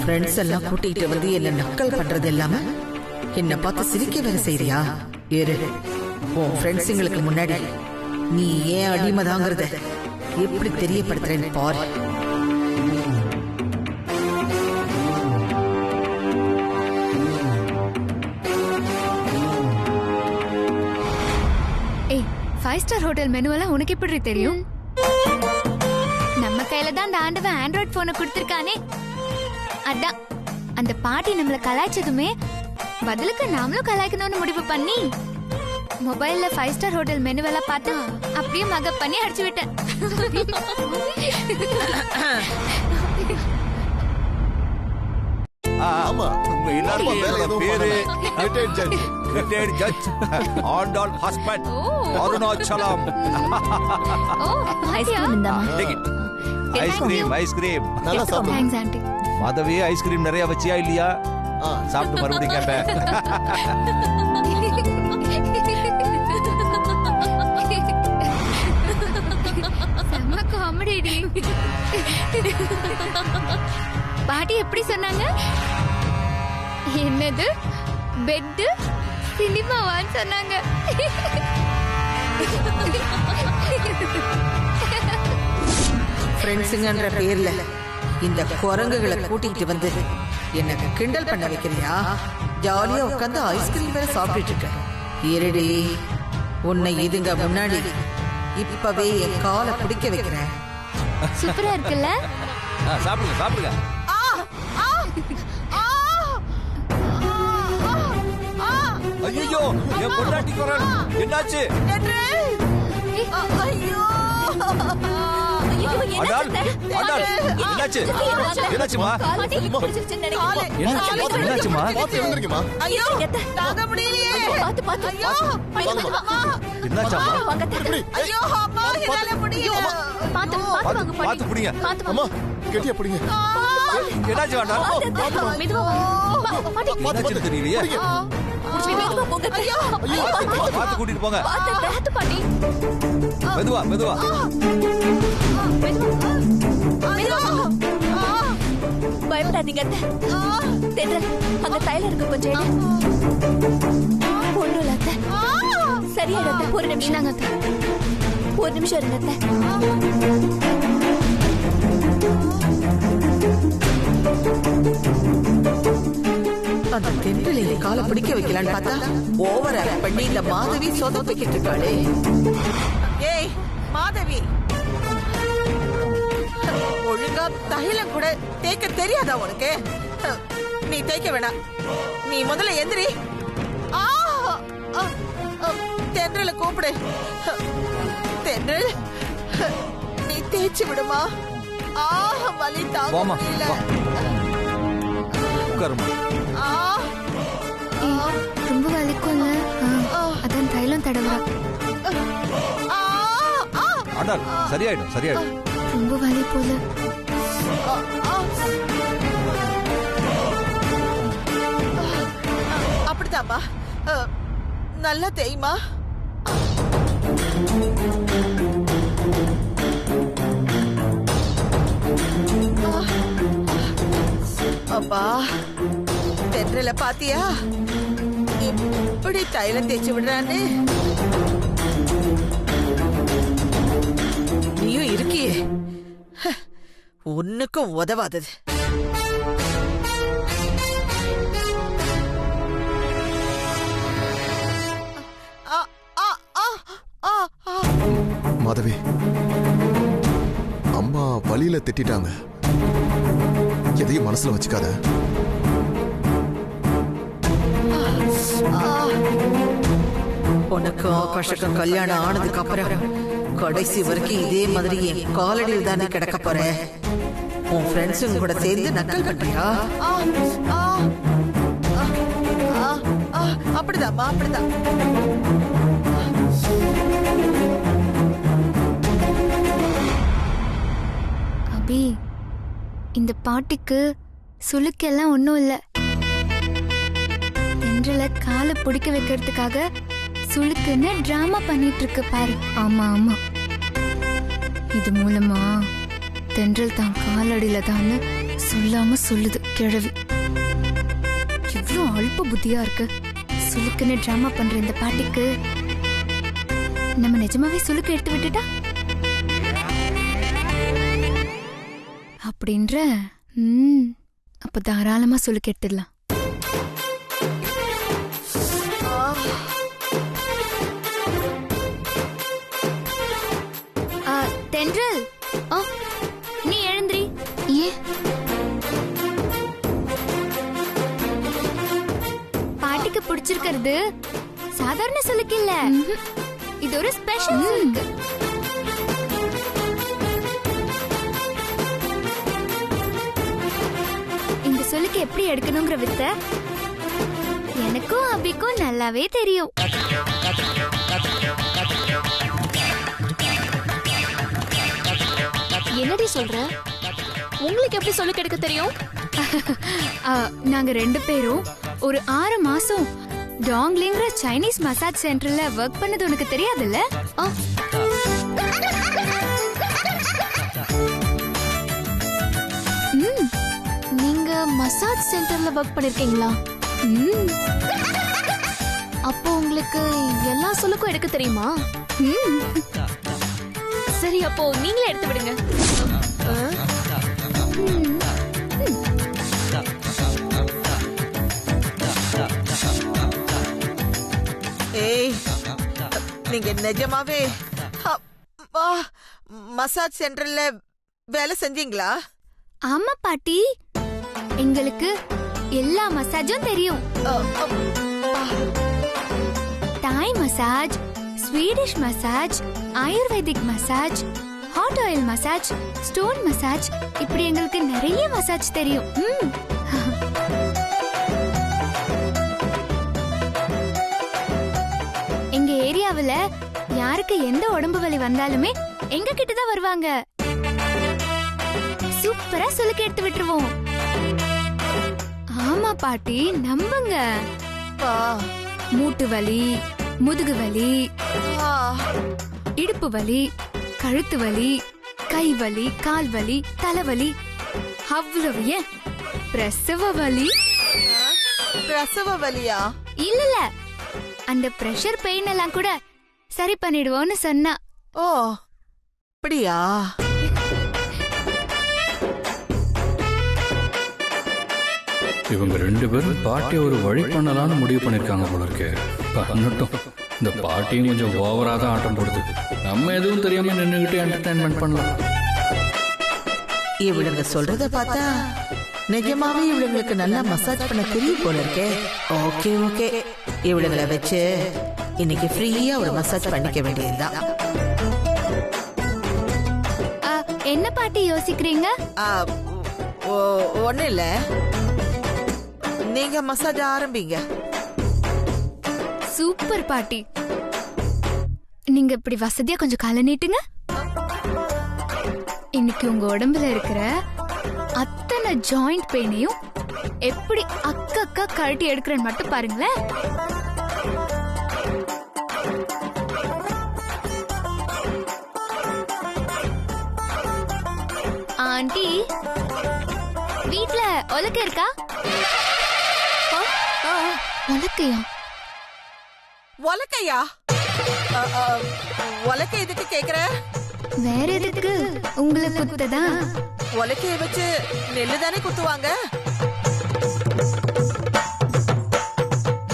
ஃப்ரெண்ட்ஸ் எல்லாம் கூட்டிட்டு வந்து என்ன நக்கல் பண்றது இல்லாம என்ன பார்த்து சிரிக்க வேற செய்றியா? ஏறு, உன் ஃப்ரெண்ட்ஸுங்களுக்கு முன்னாடி நீ ஏன் அடிமைதாங்கிறத எப்படி தெரியப்படுத்துறேன்னு பாரு. 5 ஸ்டார் ஹோட்டல் மெனுவெல்லாம் உனக்கு எப்படி தெரியும்? நம்ம கையில தான் அந்த ஆண்டவன் ஆண்ட்ராய்ட் போனை கொடுத்திருக்கானே. அதான் அந்த பாட்டி நம்மள கலாய்ச்சதுமே பதிலுக்கு நாமளும் கலாய்க்கணும்னு முடிவு பண்ணி மொபைல்ல 5 ஸ்டார் ஹோட்டல் மெனுவெல்லாம் பார்த்து அப்படியே மகப் பண்ணி அடிச்சு விட்டேன். ஆமா உங்க எல்லாருக்கும் வேற என்னோட எதுவும் பேரு retired judge. Retired judge Andal husband Arunachalam. Ice cream இந்தாமா. Take it. Ice cream ice cream. நல்லா சாப்பிடு. Thanks aunty. மாதவி ஐஸ்கிரீம் நிறைய வச்சியா இல்லையா? ஆ, சாப்பிட்டு மறுபடியும் கேட்பேன். செம்ம காமெடி. பாட்டி எப்படி சொன்னாங்க? என்னது பெட் சினிமாவான்னு சொன்னாங்க. ஃப்ரெண்ட்ஸுங்கன்ற பேர்ல இந்த குரங்குகளை கூட்டிட்டு வந்து என்ன கிண்டல் பண்ண வைக்கிறியா? ஜாலியா உட்காந்து ஐஸ்கிரீம் வேற சாப்பிட்டுட்டு இருக்க. இருடி, உன்னை இதுங்க முன்னாடி இப்பவே என் காலை பிடிக்க வைக்கிறேன். சூப்பரா இருக்குல்ல? சாப்பிடுங்க சாப்பிடுங்க. ஐயோ என் பொண்டாட்டி குரல் என்னாச்சு? ஆண்டாள் ஆண்டாள் என்னாச்சு? என்னாச்சுமா? என்னாச்சுமா? பாத்து எழுந்திருக்குமா? ஐயோ, தாங்க முடியலையே. என்னாச்சாமா? இப்படி. ஐயோ, அம்மா, என்னால முடியல. பாத்து புடிங்க. அம்மா கெட்டியா பிடிங்க. என்னாச்சு ஆண்டாள்? என்னாச்சு தெரியலையே. பாத்து கூட்டிட்டு போங்க. மெதுவா மெதுவா. பயப்படாதீங்க அத்தை. தென்றல், அங்க தைலம் இருக்கு, கொஞ்சம் எடு. ஒண்ணும் இல்ல அத்தை. சரியாயிடும் அத்தை. ஒரு நிமிஷம் நாங்க அத்தை. ஒரு நிமிஷம் இருங்க அத்தை. அந்த தென்றலை காலை பிடிக்க வைக்கலான்னு பார்த்தா ஓவர் ஆக்ட் பண்ணி இந்த மாதவி சொதப்பிக்கிட்டு இருக்காளே. ஏய் மாதவி, ஒழுங்கா தைலம் கூட தேய்க்க தெரியாதா உனக்கு? நீ தேய்க்க வேணாம், நீ முதல்ல எந்திரி. தென்றலை கூப்பிடு. தென்றல், நீ தேய்ச்சி விடுமா. வலி தாங்க முடியல. உட்காருமா. ரொம்ப வலிக்கும்ல? அதான் தைலம் தடவா. ஆண்டாள் சரியாயிடும் சரியாயிடும். ரொம்ப வலி போல. அப்படிதாப்பா, நல்லா தேய்மா. அப்பா, தென்றல பாத்தியா இப்படி தைலம் தேய்ச்சி விடுறான்னு? நீயும் இருக்கியே, ஒன்னுக்கும் உதவாதது. மாதவி, அம்மா வழியில திட்டாங்க. எதையும் மனசுல வச்சுக்காத. உனக்கு ஆகாஷுக்கும் கல்யாணம் ஆனதுக்கு அப்புறம் கடைசி வரைக்கும் இதே மாதிரி என் காலடியில் தானே கிடக்க போற. உன் ஃப்ரெண்ட்ஸுங்க கூட சேர்ந்து நக்கல் பண்றியா? அப்படிதாம்மா, அப்படிதான். அபி, இந்த பாட்டிக்கு சுளுக்கெல்லாம் ஒண்ணும் இல்ல. தென்றல காலை பிடிக்க வைக்கிறதுக்காக சுளுக்குன்னு டிராமா பண்ணிட்டு இருக்கு பாரு. ஆமா ஆமா, இது மூலமா தென்றல் தான் காலடியில தான் சொல்லாம சொல்லுது கிழவி. இவ்ளோ அல்ப புத்தியா இருக்கு. சுளுக்குன்னு டிராமா பண்ற இந்த பாட்டிக்கு நம்ம நிஜமாவே சுளுக்கு எடுத்து விட்டுட்டா அப்படின்ற அப்ப தாராளமா சுளுக்கு எடுத்துடலாம். பிடிச்சிருக்கிறது சாதாரண சுளுக்கு இல்ல, இது ஒரு ஸ்பெஷல் சுளுக்கு. இந்த சுளுக்கு எப்படி எடுக்கணுங்கிற வித்த எனக்கும் அபிக்கும் நல்லாவே தெரியும். என்னடி சொல்ற? உங்களுக்கு எப்படி சொல்லி எடுக்க தெரியும்? நாங்க 2 பேரும் ஒரு 6 மாசம் டாங்லிங்கிற சைனீஸ் மசாஜ் சென்டர்ல ஒர்க் பண்ணது உனக்கு தெரியாதுல்ல? நீங்க மசாஜ் சென்டர்ல ஒர்க் பண்ணிருக்கீங்களா? அப்போ உங்களுக்கு எல்லா சொல்லுக்கும் எடுக்க தெரியுமா? சரி, அப்போ நீங்களே எடுத்து விடுங்க. ஏய், நீங்க நிஜமாவே மசாஜ் சென்டர்ல வேலை செஞ்சீங்களா? ஆமா பாட்டி, எங்களுக்கு எல்லா மசாஜும் தெரியும். Thai massage, Swedish massage, ayurvedic massage, hot oil massage, stone massage, இப்படி எங்களுக்கு நிறைய மசாஜ் தெரியும். எங்க ஏரியாவுல யாருக்கு எந்த உடம்பு வலி வந்தாலுமே எங்க கிட்ட தான் வருவாங்க. சூப்பரா சுளுக்கு எடுத்து விட்டுருவோம். ஆமா பாட்டி, நம்புங்க. மூட்டு வலி, முதுகு வலி, இடுப்பு வலி, கழுத்து வலி, கை வலி, கால் வலி, தலைவலி, அவ்வளவு ஏன் பிரசவ வலி. பிரசவ வலியா? இல்ல, அந்த பிரஷர் பெயின் எல்லாம் கூட சரி பண்ணிடுவோம்னு சொன்னா. ஓ, அப்படியா? இவங்க 2 பேரும் பாட்டி ஒரு வழி பண்ணலாம்னு முடிவு பண்ணிருக்காங்க போல இருக்கு. பண்ணட்டும். இந்த பாட்டியும் கொஞ்சம் ஓவரா தான் ஆட்டம் போடுது. நம்ம எதுவும் தெரியாம நின்னுகிட்டு என்டர்டைன்மெண்ட் பண்ணலாம். இவளுங்க சொல்றத பார்த்தா நிஜமாவே இவளுங்களுக்கு நல்லா மசாஜ் பண்ண தெரியும் போல இருக்கே. ஓகே ஓகே, இவளுங்களை வச்சு இன்னைக்கு ஃப்ரீயா ஒரு மசாஜ் பண்ணிக்க வேண்டியதுதான். என்ன பாட்டி யோசிக்கிறீங்க? ஒண்ணு இல்ல, நீங்க மசாஜ் ஆரம்பிங்க. சூப்பர் பாட்டி, நீங்க இப்படி வசதியா கொஞ்சம் கால நீட்டுங்க. இன்னைக்கு உங்க உடம்புல இருக்கிற அத்தனை ஜாயிண்ட் பெயினையும் எப்படி அக்கா கழட்டி எடுக்கிறேன்னு மட்டும் பாருங்களேன். ஆண்டி, வீட்ல உலக்க இருக்கா? உலக்கையா? உலக்கையா? உலக்கை எதுக்கு கேக்குற? வேற எதுக்கு? உங்களுக்கு குத்ததான். உலக்கைய வச்சு நெல்லு தானே குத்துவாங்க.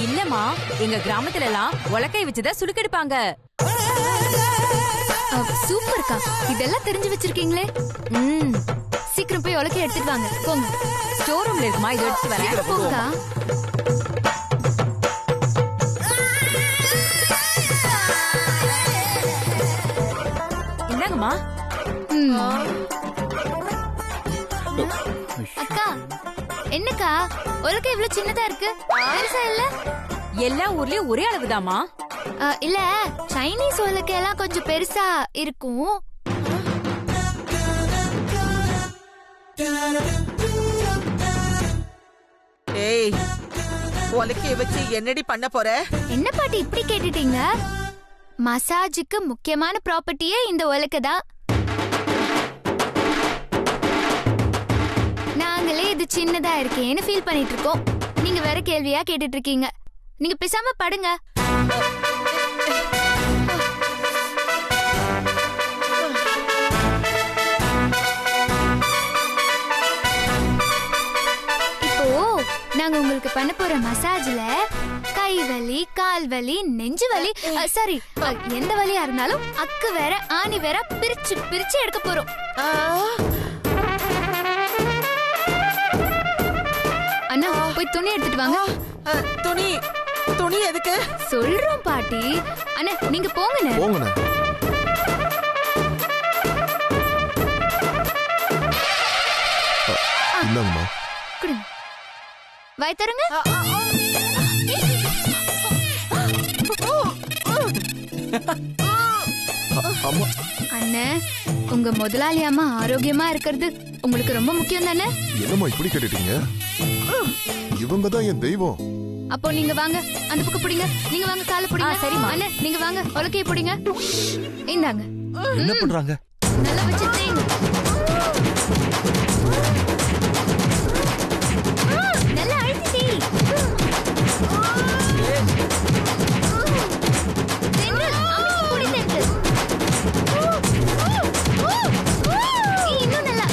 இல்லம்மா, எங்க கிராமத்துல எல்லாம் உலக்கை வச்சுதான் சுடுக்கெடுப்பாங்க. சூப்பர்க்கா, இதெல்லாம் தெரிஞ்சு வச்சிருக்கீங்களே. சீக்கிரம் போய் உலக்கை எடுத்துட்டு வாங்க. போங்க. ஸ்டோர் ரூம்ல இருக்குமா, இதை எடுத்து வரேன். போங்கக்கா. இந்தாங்கம்மா. அக்கா, என்னக்கா உலக்கை இவ்வளவு சின்னதா இருக்கு? பெருசா இல்ல? எல்லா ஊர்லயும் ஒரே அளவுதாம்மா. இல்ல, சைனீஸ் உலக்கை எல்லாம் கொஞ்சம் பெருசா இருக்கும். ஏய், உலக்கைய வச்சு என்னடி பண்ண போற? என்ன பாட்டி இப்படி கேட்டுட்டீங்க? மசாஜுக்கு முக்கியமான ப்ராப்பர்ட்டியே இந்த உலக்கை தான். நாங்களே இது சின்னதா இருக்கேன்னு ஃபீல் பண்ணிட்டு இருக்கோம். நீங்க வேற கேள்வியா கேட்டுட்டு இருக்கீங்க. நீங்க பேசாம படுங்க. இப்போ நாங்க உங்களுக்கு பண்ண போற மசாஜ்ல கை வலி, கால் வலி, நெஞ்சு வலி, சரி எந்த வலியா இருந்தாலும் அக்கு வேற ஆணி வேற பிரிச்சு பிரிச்சு எடுக்க போறோம். அண்ணா, போய் துணி எடுத்துட்டு வாங்க. துணி துணி எதுக்கு? சொல்றோம் பாட்டி. அண்ணே நீங்க போங்கண்ணே. போங்கண்ணே. இந்தாங்கம்மா. குடுங்க. வாய் தருங்க. அம்மா. அண்ணே உங்க முதலாளி அம்மா ஆரோக்கியமா இருக்கிறது உங்களுக்கு ரொம்ப முக்கியம் தானே? என்னம்மா இப்படி கேட்டுட்டீங்க? இவங்க தான் என் தெய்வம். அப்போ நீங்க வாங்க, அந்த பக்கம் பிடிங்க. நீங்க வாங்க, காலை பிடிங்க. சரிம்மா. அண்ணே நீங்க வாங்க, உலக்கைய பிடிங்க. இந்தாங்க. என்ன பண்றாங்க? நல்லா வச்சு தேங்க. நல்லா அழுத்தி தே. தென்றல், அம்மிக்கு பிடி தென்றல். இன்னும் நல்லா.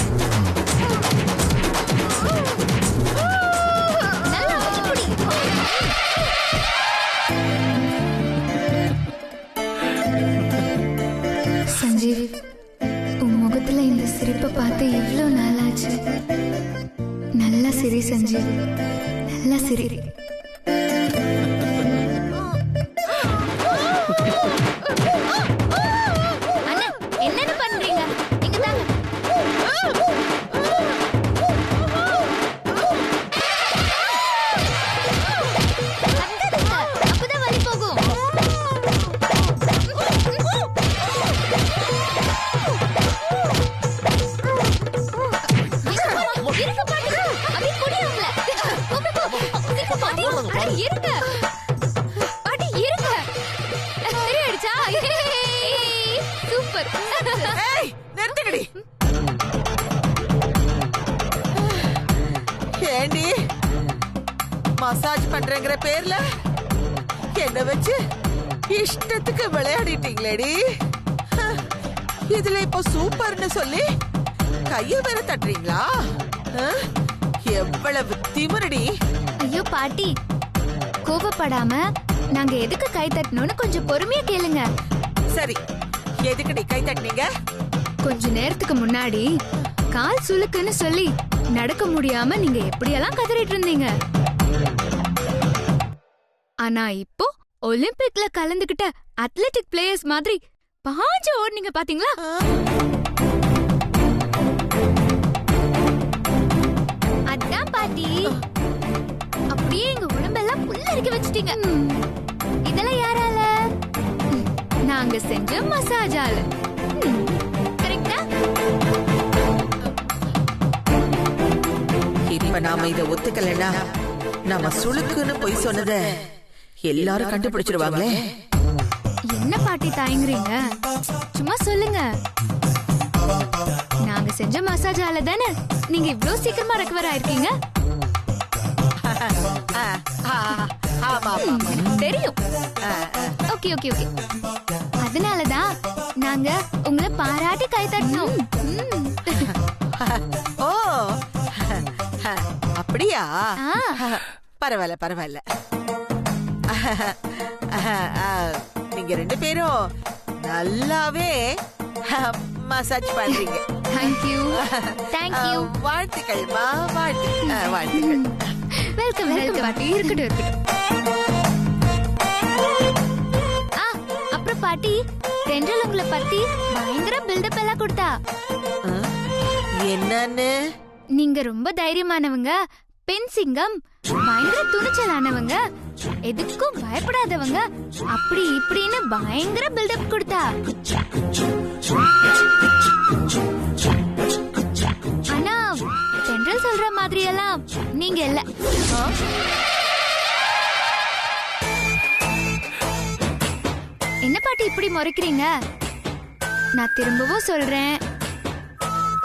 நல்லா வச்சு பிடி. சஞ்சீவ், உன் முகத்துல இந்த சிரிப்பை பார்த்து எவ்வளவு நாளாச்சு. நல்லா சிரி சஞ்சீவ், நல்லா சிரி. அண்ணா என்னன்னு பண்றீங்க? இங்க தாங்க. அப்பதான் வலி போகும். இருக்க பாட்டு, அப்படி புடி அவங்கள. பாட்டி இருங்க, பாட்டி இருங்க. சரியாயிடுச்சா? சூப்பர். ஏய், நிறுத்துங்கடி. ஏண்டி மசாஜ் பண்றேங்கிற பேர்ல என்ன வச்சு இஷ்டத்துக்கு விளையாடிட்டீங்களேடி. இதுல இப்போ சூப்பர்னு சொல்லி கைய வேற தட்டுறீங்களா? எவ்வளவு திமிரடி. ஐயோ பாட்டி, கோபப்படாம நாங்க எதுக்கு கை தட்டணும்னு கொஞ்சம் பொறுமையா கேளுங்க. சரி, எதுக்குடி கை தட்டினீங்க? கொஞ்ச நேரத்துக்கு முன்னாடி கால் சுளுக்குன்னு சொல்லி நடக்க முடியாம நீங்க எப்படியெல்லாம் கதறிட்டு இருந்தீங்க. ஆனா இப்போ ஒலிம்பிக்ல கலந்துகிட்ட அத்லெட்டிக் பிளேயர்ஸ் மாதிரி பாஞ்சு ஓடுனீங்க பாத்தீங்களா? அதான் பாட்டி, அப்படியே எங்க உடம்பெல்லாம் புல்லரிக்க வச்சிட்டீங்க. இதெல்லாம் யாரால? நாங்க செஞ்ச மசாஜால. கரெக்டா? இப்ப நாம இத ஒத்துக்கலன்னா நாம சுளுக்குன்னு பொய் சொன்னத எல்லாரும் கண்டுபிடிச்சிருவாங்களே. என்ன பாட்டி தயங்குறீங்க? சும்மா சொல்லுங்க. நாங்க செஞ்ச மசாஜால தானே நீங்க இவ்ளோ சீக்கிரமா ரெக்கவர் ஆயிருக்கீங்க. ஆமா தெரியும். Okay okay okay. அதனாலதான் நாங்க உங்களை பாராட்டி கை தட்டணும். ஓ அப்படியா? ஆ. பரவாயில்ல பரவாயில்ல. நீங்க ரெண்டு பேரும் நல்லாவே மசாஜ் பண்றீங்க. Thank you. Thank you. வாழ்த்துக்கள்மா, வாழ்த்துக்கள். வெல்கம் வெல்கம் பாட்டி. இருக்கட்டும் இருக்கட்டும். அப்புறம் பாட்டி, தென்றல் உங்களை பத்தி பயங்கர பில்டப் எல்லாம் கொடுத்தா. என்னன்னு? நீங்க ரொம்ப தைரியமானவங்க, பெண் சிங்கம், பயங்கர துணிச்சலானவங்க, எதுக்கும் பயப்படாதவங்க, அப்படி இப்படின்னு பயங்கர பில்டப் கொடுத்தா. ஆனா தென்றல் சொல்ற மாதிரி எல்லாம் நீங்க இல்ல. என்ன பாட்டி இப்படி முறைக்கிறீங்க? நான் திரும்பவும் சொல்றேன்,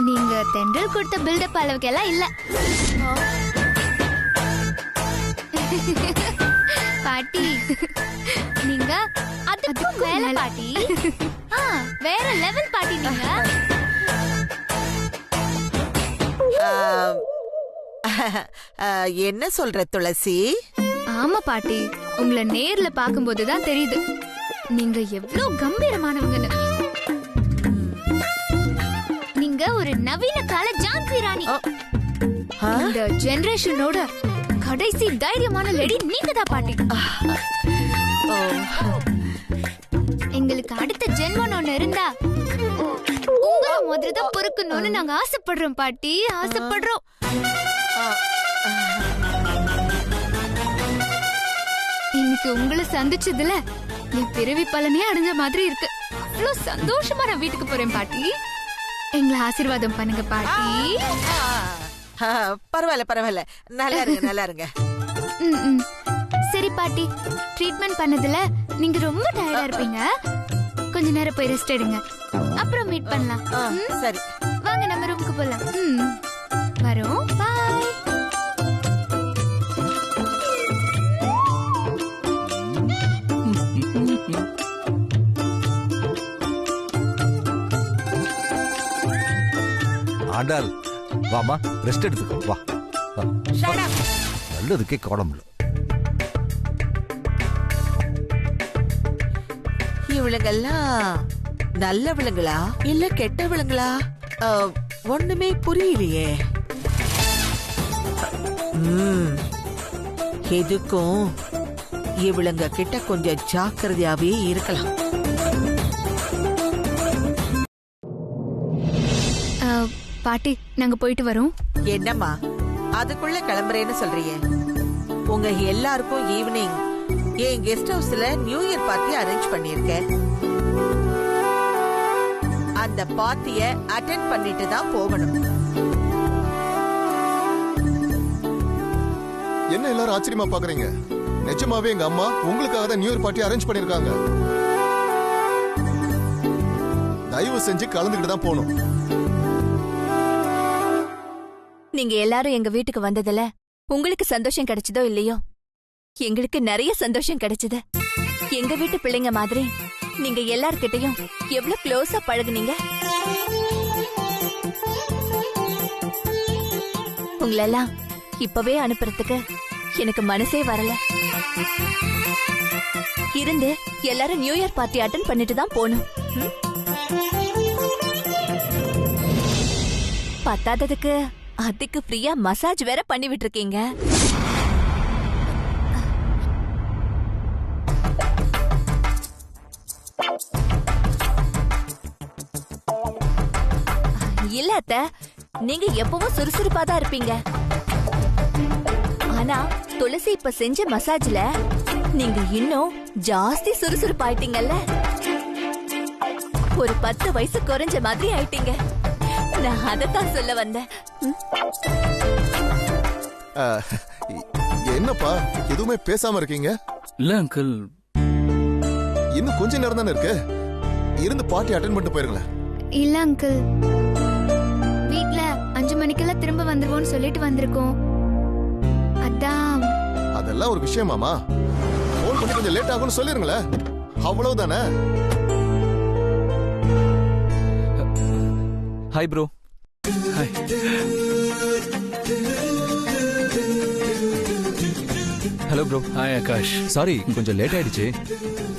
நீங்க தென்றல் கொடுத்த பில்டப் அளவுக்கு எல்லாம் இல்ல. பாட்டி நீங்க அதுக்கும் மேல பாட்டி. வேற லெவல் பாட்டி நீங்க. என்ன சொல்ற துளசி? ஆமா பாட்டி, உங்களை நேர்ல பாக்கும்போதுதான் தெரியுது நீங்க எவ்வளவு கம்பீரமானவங்கன்னு. நீங்க ஒரு நவீன கால ஜான்சி ராணி. இந்த ஜெனரேஷனோட கடைசி தைரியமான லேடி நீங்க தான் பாட்டி. எங்களுக்கு அடுத்த ஜென்மம் ஒண்ணு இருந்தா உங்களை முதல்ல தான் பொறுக்கணும்னு நாங்க ஆசைப்படுறோம் பாட்டி, ஆசைப்படுறோம். இன்னைக்கு உங்களை சந்திச்சதுல என் பிறவி பலனே அடைஞ்ச மாதிரி இருக்கு. அவ்வளவு சந்தோஷமா நான் வீட்டுக்கு போறேன் பாட்டி. எங்களை ஆசீர்வாதம் பண்ணுங்க பாட்டி. பரவாயில்ல பரவாயில்ல, நல்லா இருங்க நல்லா இருங்க. சரி பாட்டி, ட்ரீட்மெண்ட் பண்ணதுல நீங்க ரொம்ப டயர்டா இருப்பீங்க. கொஞ்ச நேரம் போய் ரெஸ்ட் எடுங்க, அப்புறம் மீட் பண்ணலாம். சரி வாங்க நம்ம ரூமுக்கு போலாம். வரோம், பாய். ஆண்டாள் வாமா, ரெஸ்ட் எடுத்துக்கோ. வா நல்லதுக்கே கோலம் இல்லை. இவளுங்கெல்லாம் நல்லவளுங்களா இல்ல கெட்டவளுங்களா? ஒண்ணுமே புரியலையே. எதுக்கும் இவளுங்க கிட்ட கொஞ்சம் ஜாக்கிரதையாவே இருக்கலாம். பாட்டி நாங்க போயிட்டு வரோம். என்னம்மா அதுக்குள்ள கிளம்புறேன்னு சொல்றீங்க? உங்க எல்லாருக்கும் ஈவினிங் என் கெஸ்ட் ஹவுஸ்ல நியூ இயர் பார்ட்டி அரேஞ்ச் பண்ணிருக்கேன். அந்த பார்ட்டிய அட்டெண்ட் பண்ணிட்டு தான் போகணும். என்ன எல்லாரும் ஆச்சரியமா பாக்குறீங்க? நிஜமாவே எங்க அம்மா உங்களுக்காக தான் நியூ இயர் பார்ட்டி அரேஞ்ச் பண்ணிருக்காங்க. தயவு செஞ்சு கலந்துக்கிட்டு தான் போகணும். நீங்க எல்லாரும் எங்க வீட்டுக்கு வந்ததுல உங்களுக்கு சந்தோஷம் கிடைச்சதோ இல்லையோ, எங்களுக்கு நிறைய சந்தோஷம் கிடைச்சது. எங்க வீட்டு பிள்ளைங்க மாதிரி நீங்க எல்லார்கிட்டயும் எவ்வளவு க்ளோஸா பழகுனீங்க. உங்களெல்லாம் இப்பவே அனுப்புறதுக்கு எனக்கு மனசே வரல. இருந்து எல்லாரும் நியூ இயர் பார்ட்டி அட்டெண்ட் பண்ணிட்டு தான் போகணும். பத்தாததுக்கு அதுக்கு ஃப்ரீயா மசாஜ் வேற பண்ணி விட்டுருக்கீங்க. இல்ல அத்தை, நீங்க எப்பவும் சுறுசுறுப்பா தான் இருப்பீங்க. ஆனா துளசி இப்ப செஞ்ச மசாஜ்ல நீங்க இன்னும் ஜாஸ்தி சுறுசுறுப்பாயிட்டீங்கல்ல. ஒரு 10 வயசு குறைஞ்ச மாதிரி ஆயிட்டீங்க. நான் அதத்தான் சொல்ல வந்தேன். என்னப்பா எதுவுமே பேசாம இருக்கீங்க? இல்ல அங்கிள், இன்னும் கொஞ்ச நேரம் தானே இருக்கு. இருந்து பார்ட்டி அட்டெண்ட் பண்ணிட்டு போயிருங்களேன். இல்ல அங்கிள், வீட்ல 5 மணிக்கெல்லாம் திரும்ப வந்துருவோம்னு சொல்லிட்டு வந்திருக்கோம். அதான். அதெல்லாம் ஒரு விஷயமாமா? போன் பண்ணி கொஞ்சம் லேட் ஆகும்னு சொல்லிருங்களேன், அவ்வளவுதானே. Hi bro. Hi. Hello bro. Hi Akash. Sorry கொஞ்சம் லேட் ஆயிடுச்சு.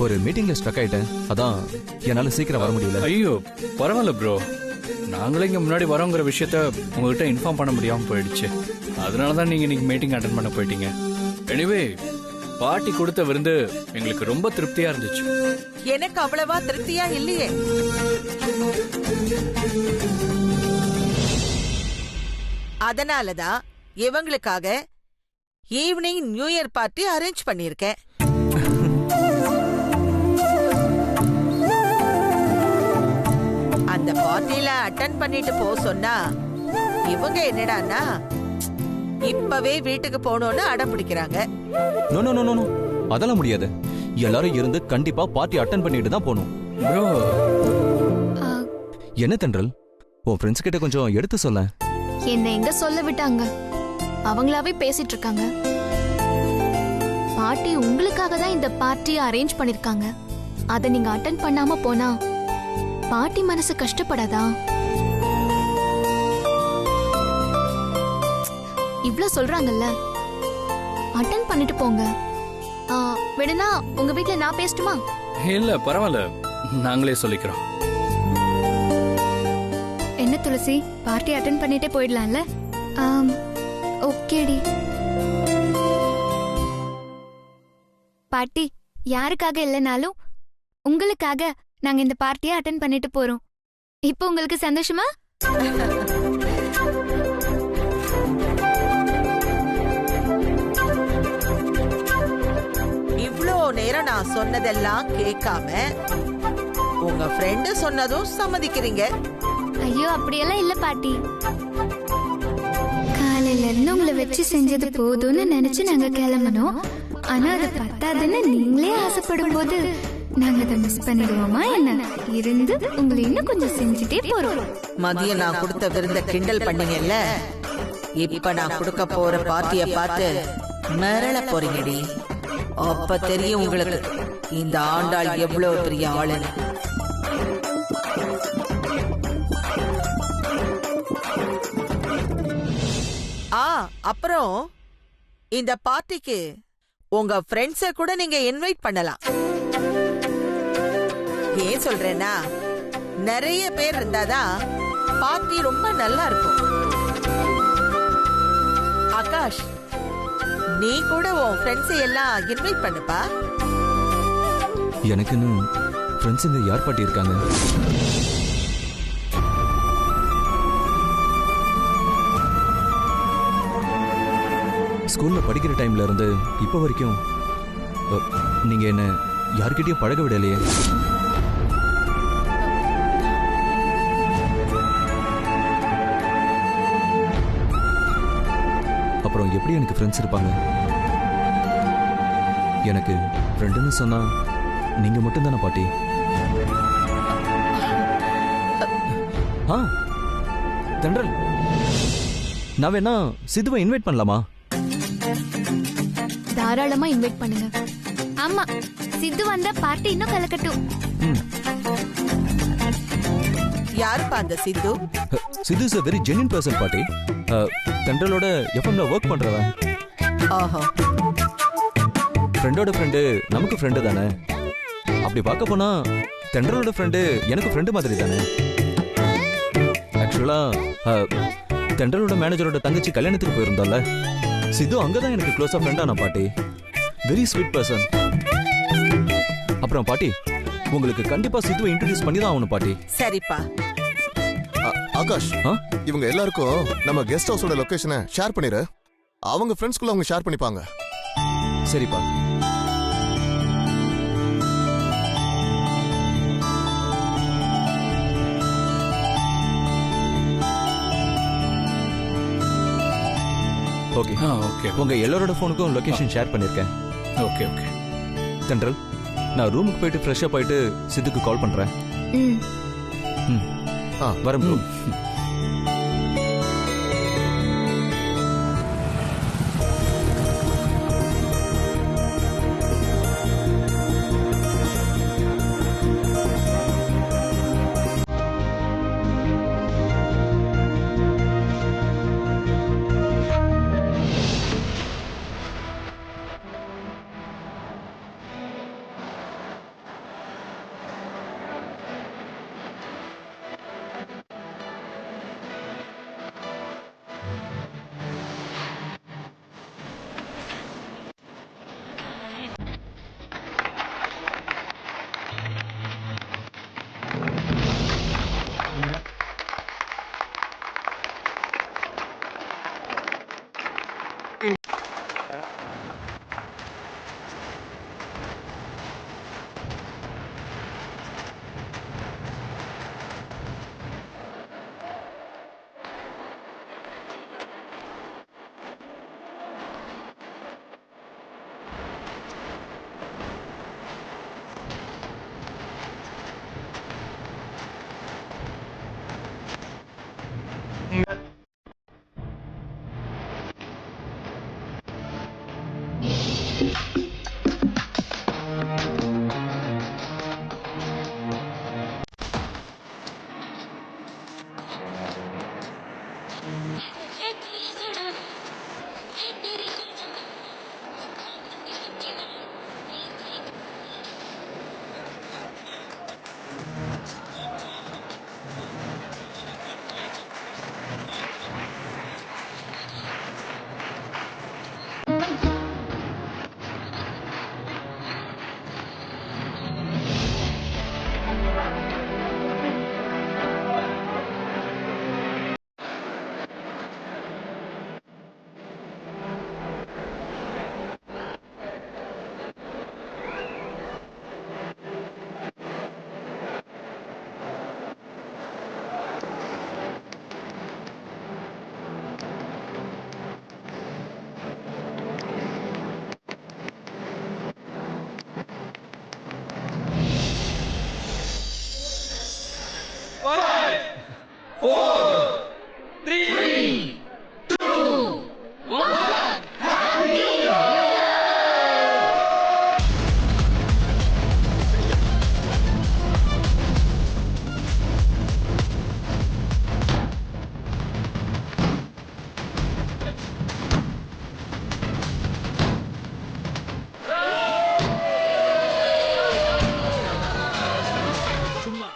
ஒரு மீட்டிங்ல ஸ்ட்ரக் ஆயிட்டேன், அதான் என்னால சீக்கிரம் வர முடியல. ஐயோ பரவாயில்ல ப்ரோ, நாங்களே இங்க முன்னாடி வரோங்கிற விஷயத்த உங்ககிட்ட இன்ஃபார்ம் பண்ண முடியாம போயிடுச்சு. அதனாலதான் நீங்க இன்னைக்கு மீட்டிங் அட்டெண்ட் பண்ண போயிட்டீங்க. எனிவே பார்ட்டி கொடுத்த விருந்து எங்களுக்கு ரொம்ப திருப்தியா இருந்துச்சு. எனக்கு அவ்வளவா திருப்தியா இல்லையே. அதனாலதான் இவங்களுக்காக evening new year party arrange பண்ணிருக்கேன். அந்த பார்ட்டில அட்டெண்ட் பண்ணிட்டு போ சொன்னா இவங்க என்னடான்னா இப்பவே வீட்டுக்கு போகணும்னு அடம் பிடிக்கிறாங்க. நோ நோ நோ நோ, அதெல்லாம் முடியாது. எல்லாரும் இருந்து கண்டிப்பா பார்ட்டி அட்டெண்ட் பண்ணிட்டு தான் போகணும். ப்ரோ என்ன தென்றல், உன் ஃப்ரெண்ட்ஸ் கிட்ட கொஞ்சம் எடுத்து சொல்ல. என்ன எங்க சொல்ல விட்டாங்க? அவங்களாவே பேசிட்டு இருக்காங்க. பார்ட்டி உங்களுக்காக தான் இந்த பார்ட்டியை அரேஞ்ச் பண்ணிருக்காங்க. அதை நீங்க அட்டெண்ட் பண்ணாம போனா பார்ட்டி மனசு கஷ்டப்படாதா? இவ்ளோ சொல்றாங்கல்ல, அட்டெண்ட் பண்ணிட்டு போங்க. வேணும்னா உங்க வீட்ல நான் பேசட்டுமா? இல்ல பரவாயில்ல, நாங்களே சொல்லிக்கிறோம். என்ன துளசி, பார்ட்டி அட்டெண்ட் பண்ணிட்டே போயிடலாம்ல? ஓகேடி. பாட்டி யாருக்காக இல்லைனாலும் உங்களுக்காக நாங்க இந்த பார்ட்டியை அட்டென்ட் பண்ணிட்டு போறோம். இப்போ உங்களுக்கு சந்தோஷமா? இவ்ளோ நேரம் நான் சொன்னதெல்லாம் கேட்காம உங்க ஃப்ரெண்டு சொன்னதும் சம்மதிக்கிறீங்க. ஐயோ அப்படியெல்லாம் இல்ல பாட்டி. காலையில இருந்து உங்களை வச்சு செஞ்சது போதும்னு நினைச்சு நாங்க கிளம்பணும். ஆனா அது பத்தாதுன்னு நீங்களே ஆசைப்படும் போது நாங்க அதை மிஸ் பண்ணிடுவோமா என்ன? இருந்து உங்களை இன்னும் கொஞ்சம் செஞ்சுட்டே போறோம். மதியம் நான் கொடுத்த விருந்த கிண்டல் பண்ணீங்கல்ல, இப்ப நான் கொடுக்க போற பார்ட்டிய பார்த்து மிரள போறீங்கடி. அப்ப தெரியும் உங்களுக்கு இந்த ஆண்டாள் எவ்வளவு பெரிய ஆளுன்னு. அப்புறம் இந்த பார்ட்டிக்கு உங்க ஃப்ரெண்ட்ஸ கூட நீங்க இன்வைட் பண்ணலாம். ஏன் சொல்றேன்னா, நிறைய பேர் இருந்தாதான் பார்ட்டி ரொம்ப நல்லா இருக்கும். ஆகாஷ், நீ கூட உன் ஃப்ரெண்ட்ஸ் எல்லாம் இன்வைட் பண்ணுப்பா. எனக்குன்னு ஃப்ரெண்ட்ஸுங்க யார் பாட்டி இருக்காங்க? ஸ்கூல்ல படிக்கிற டைம்ல இருந்து இப்ப வரைக்கும் நீங்க என்ன யார்கிட்டயும் பழக விடலையே. அப்புறம் எப்படி எனக்கு ஃப்ரெண்ட்ஸ் இருப்பாங்க? எனக்கு ஃப்ரெண்டுன்னு சொன்னா நீங்க மட்டும் தானே பாட்டி. தென்றல், நான் வேணா சிதுவை இன்வைட் பண்ணலாமா? தாராளமா இன்வைட் பண்ணுங்க. ஆமா, சித்து வந்தா பார்ட்டி இன்னும் கலக்கட்டும். யாருப்பா அந்த சித்து? சித்து is a very genuine person பாட்டி. தென்றலோட எஃப்எம்ல ஒர்க் பண்றவன். ஆஹா, ஃப்ரெண்டோட ஃப்ரெண்டு நமக்கு ஃப்ரெண்டு தானே. அப்படி பார்க்க போனா தென்றலோட ஃப்ரெண்டு எனக்கு ஃப்ரெண்டு மாதிரி தானே. ஆக்சுவலா தென்றலோட மேனேஜரோட தங்கச்சி கல்யாணத்துக்கு போயிருந்தோம்ல, சித்து அங்கதான் எனக்கு க்ளோஸா ஃப்ரெண்டானா பாட்டி. Very sweet person. அப்புறம் பாட்டி, உங்களுக்கு கண்டிப்பா சித்துவை இன்ட்ரோடியூஸ் பண்ணி தான் ஆகணும் பாட்டி. சரிப்பா. ஆகாஷ், இவங்க எல்லாருக்கும் நம்ம கெஸ்ட் ஹவுஸோட லொகேஷனை ஷேர் பண்ணிரு. அவங்க ஃப்ரெண்ட்ஸ்குள்ள அவங்க ஷேர் பண்ணிப்பாங்க. சரிப்பா. Okay okay. உங்க எல்லாரோட ஃபோனுக்கும் லொகேஷன் ஷேர் பண்ணிருக்கேன். Okay okay. தென்றல், நான் ரூமுக்கு போயிட்டு ஃப்ரெஷ் அப் ஆயிட்டு சித்துக்கு கால் பண்றேன். வரேன் ப்ரோ.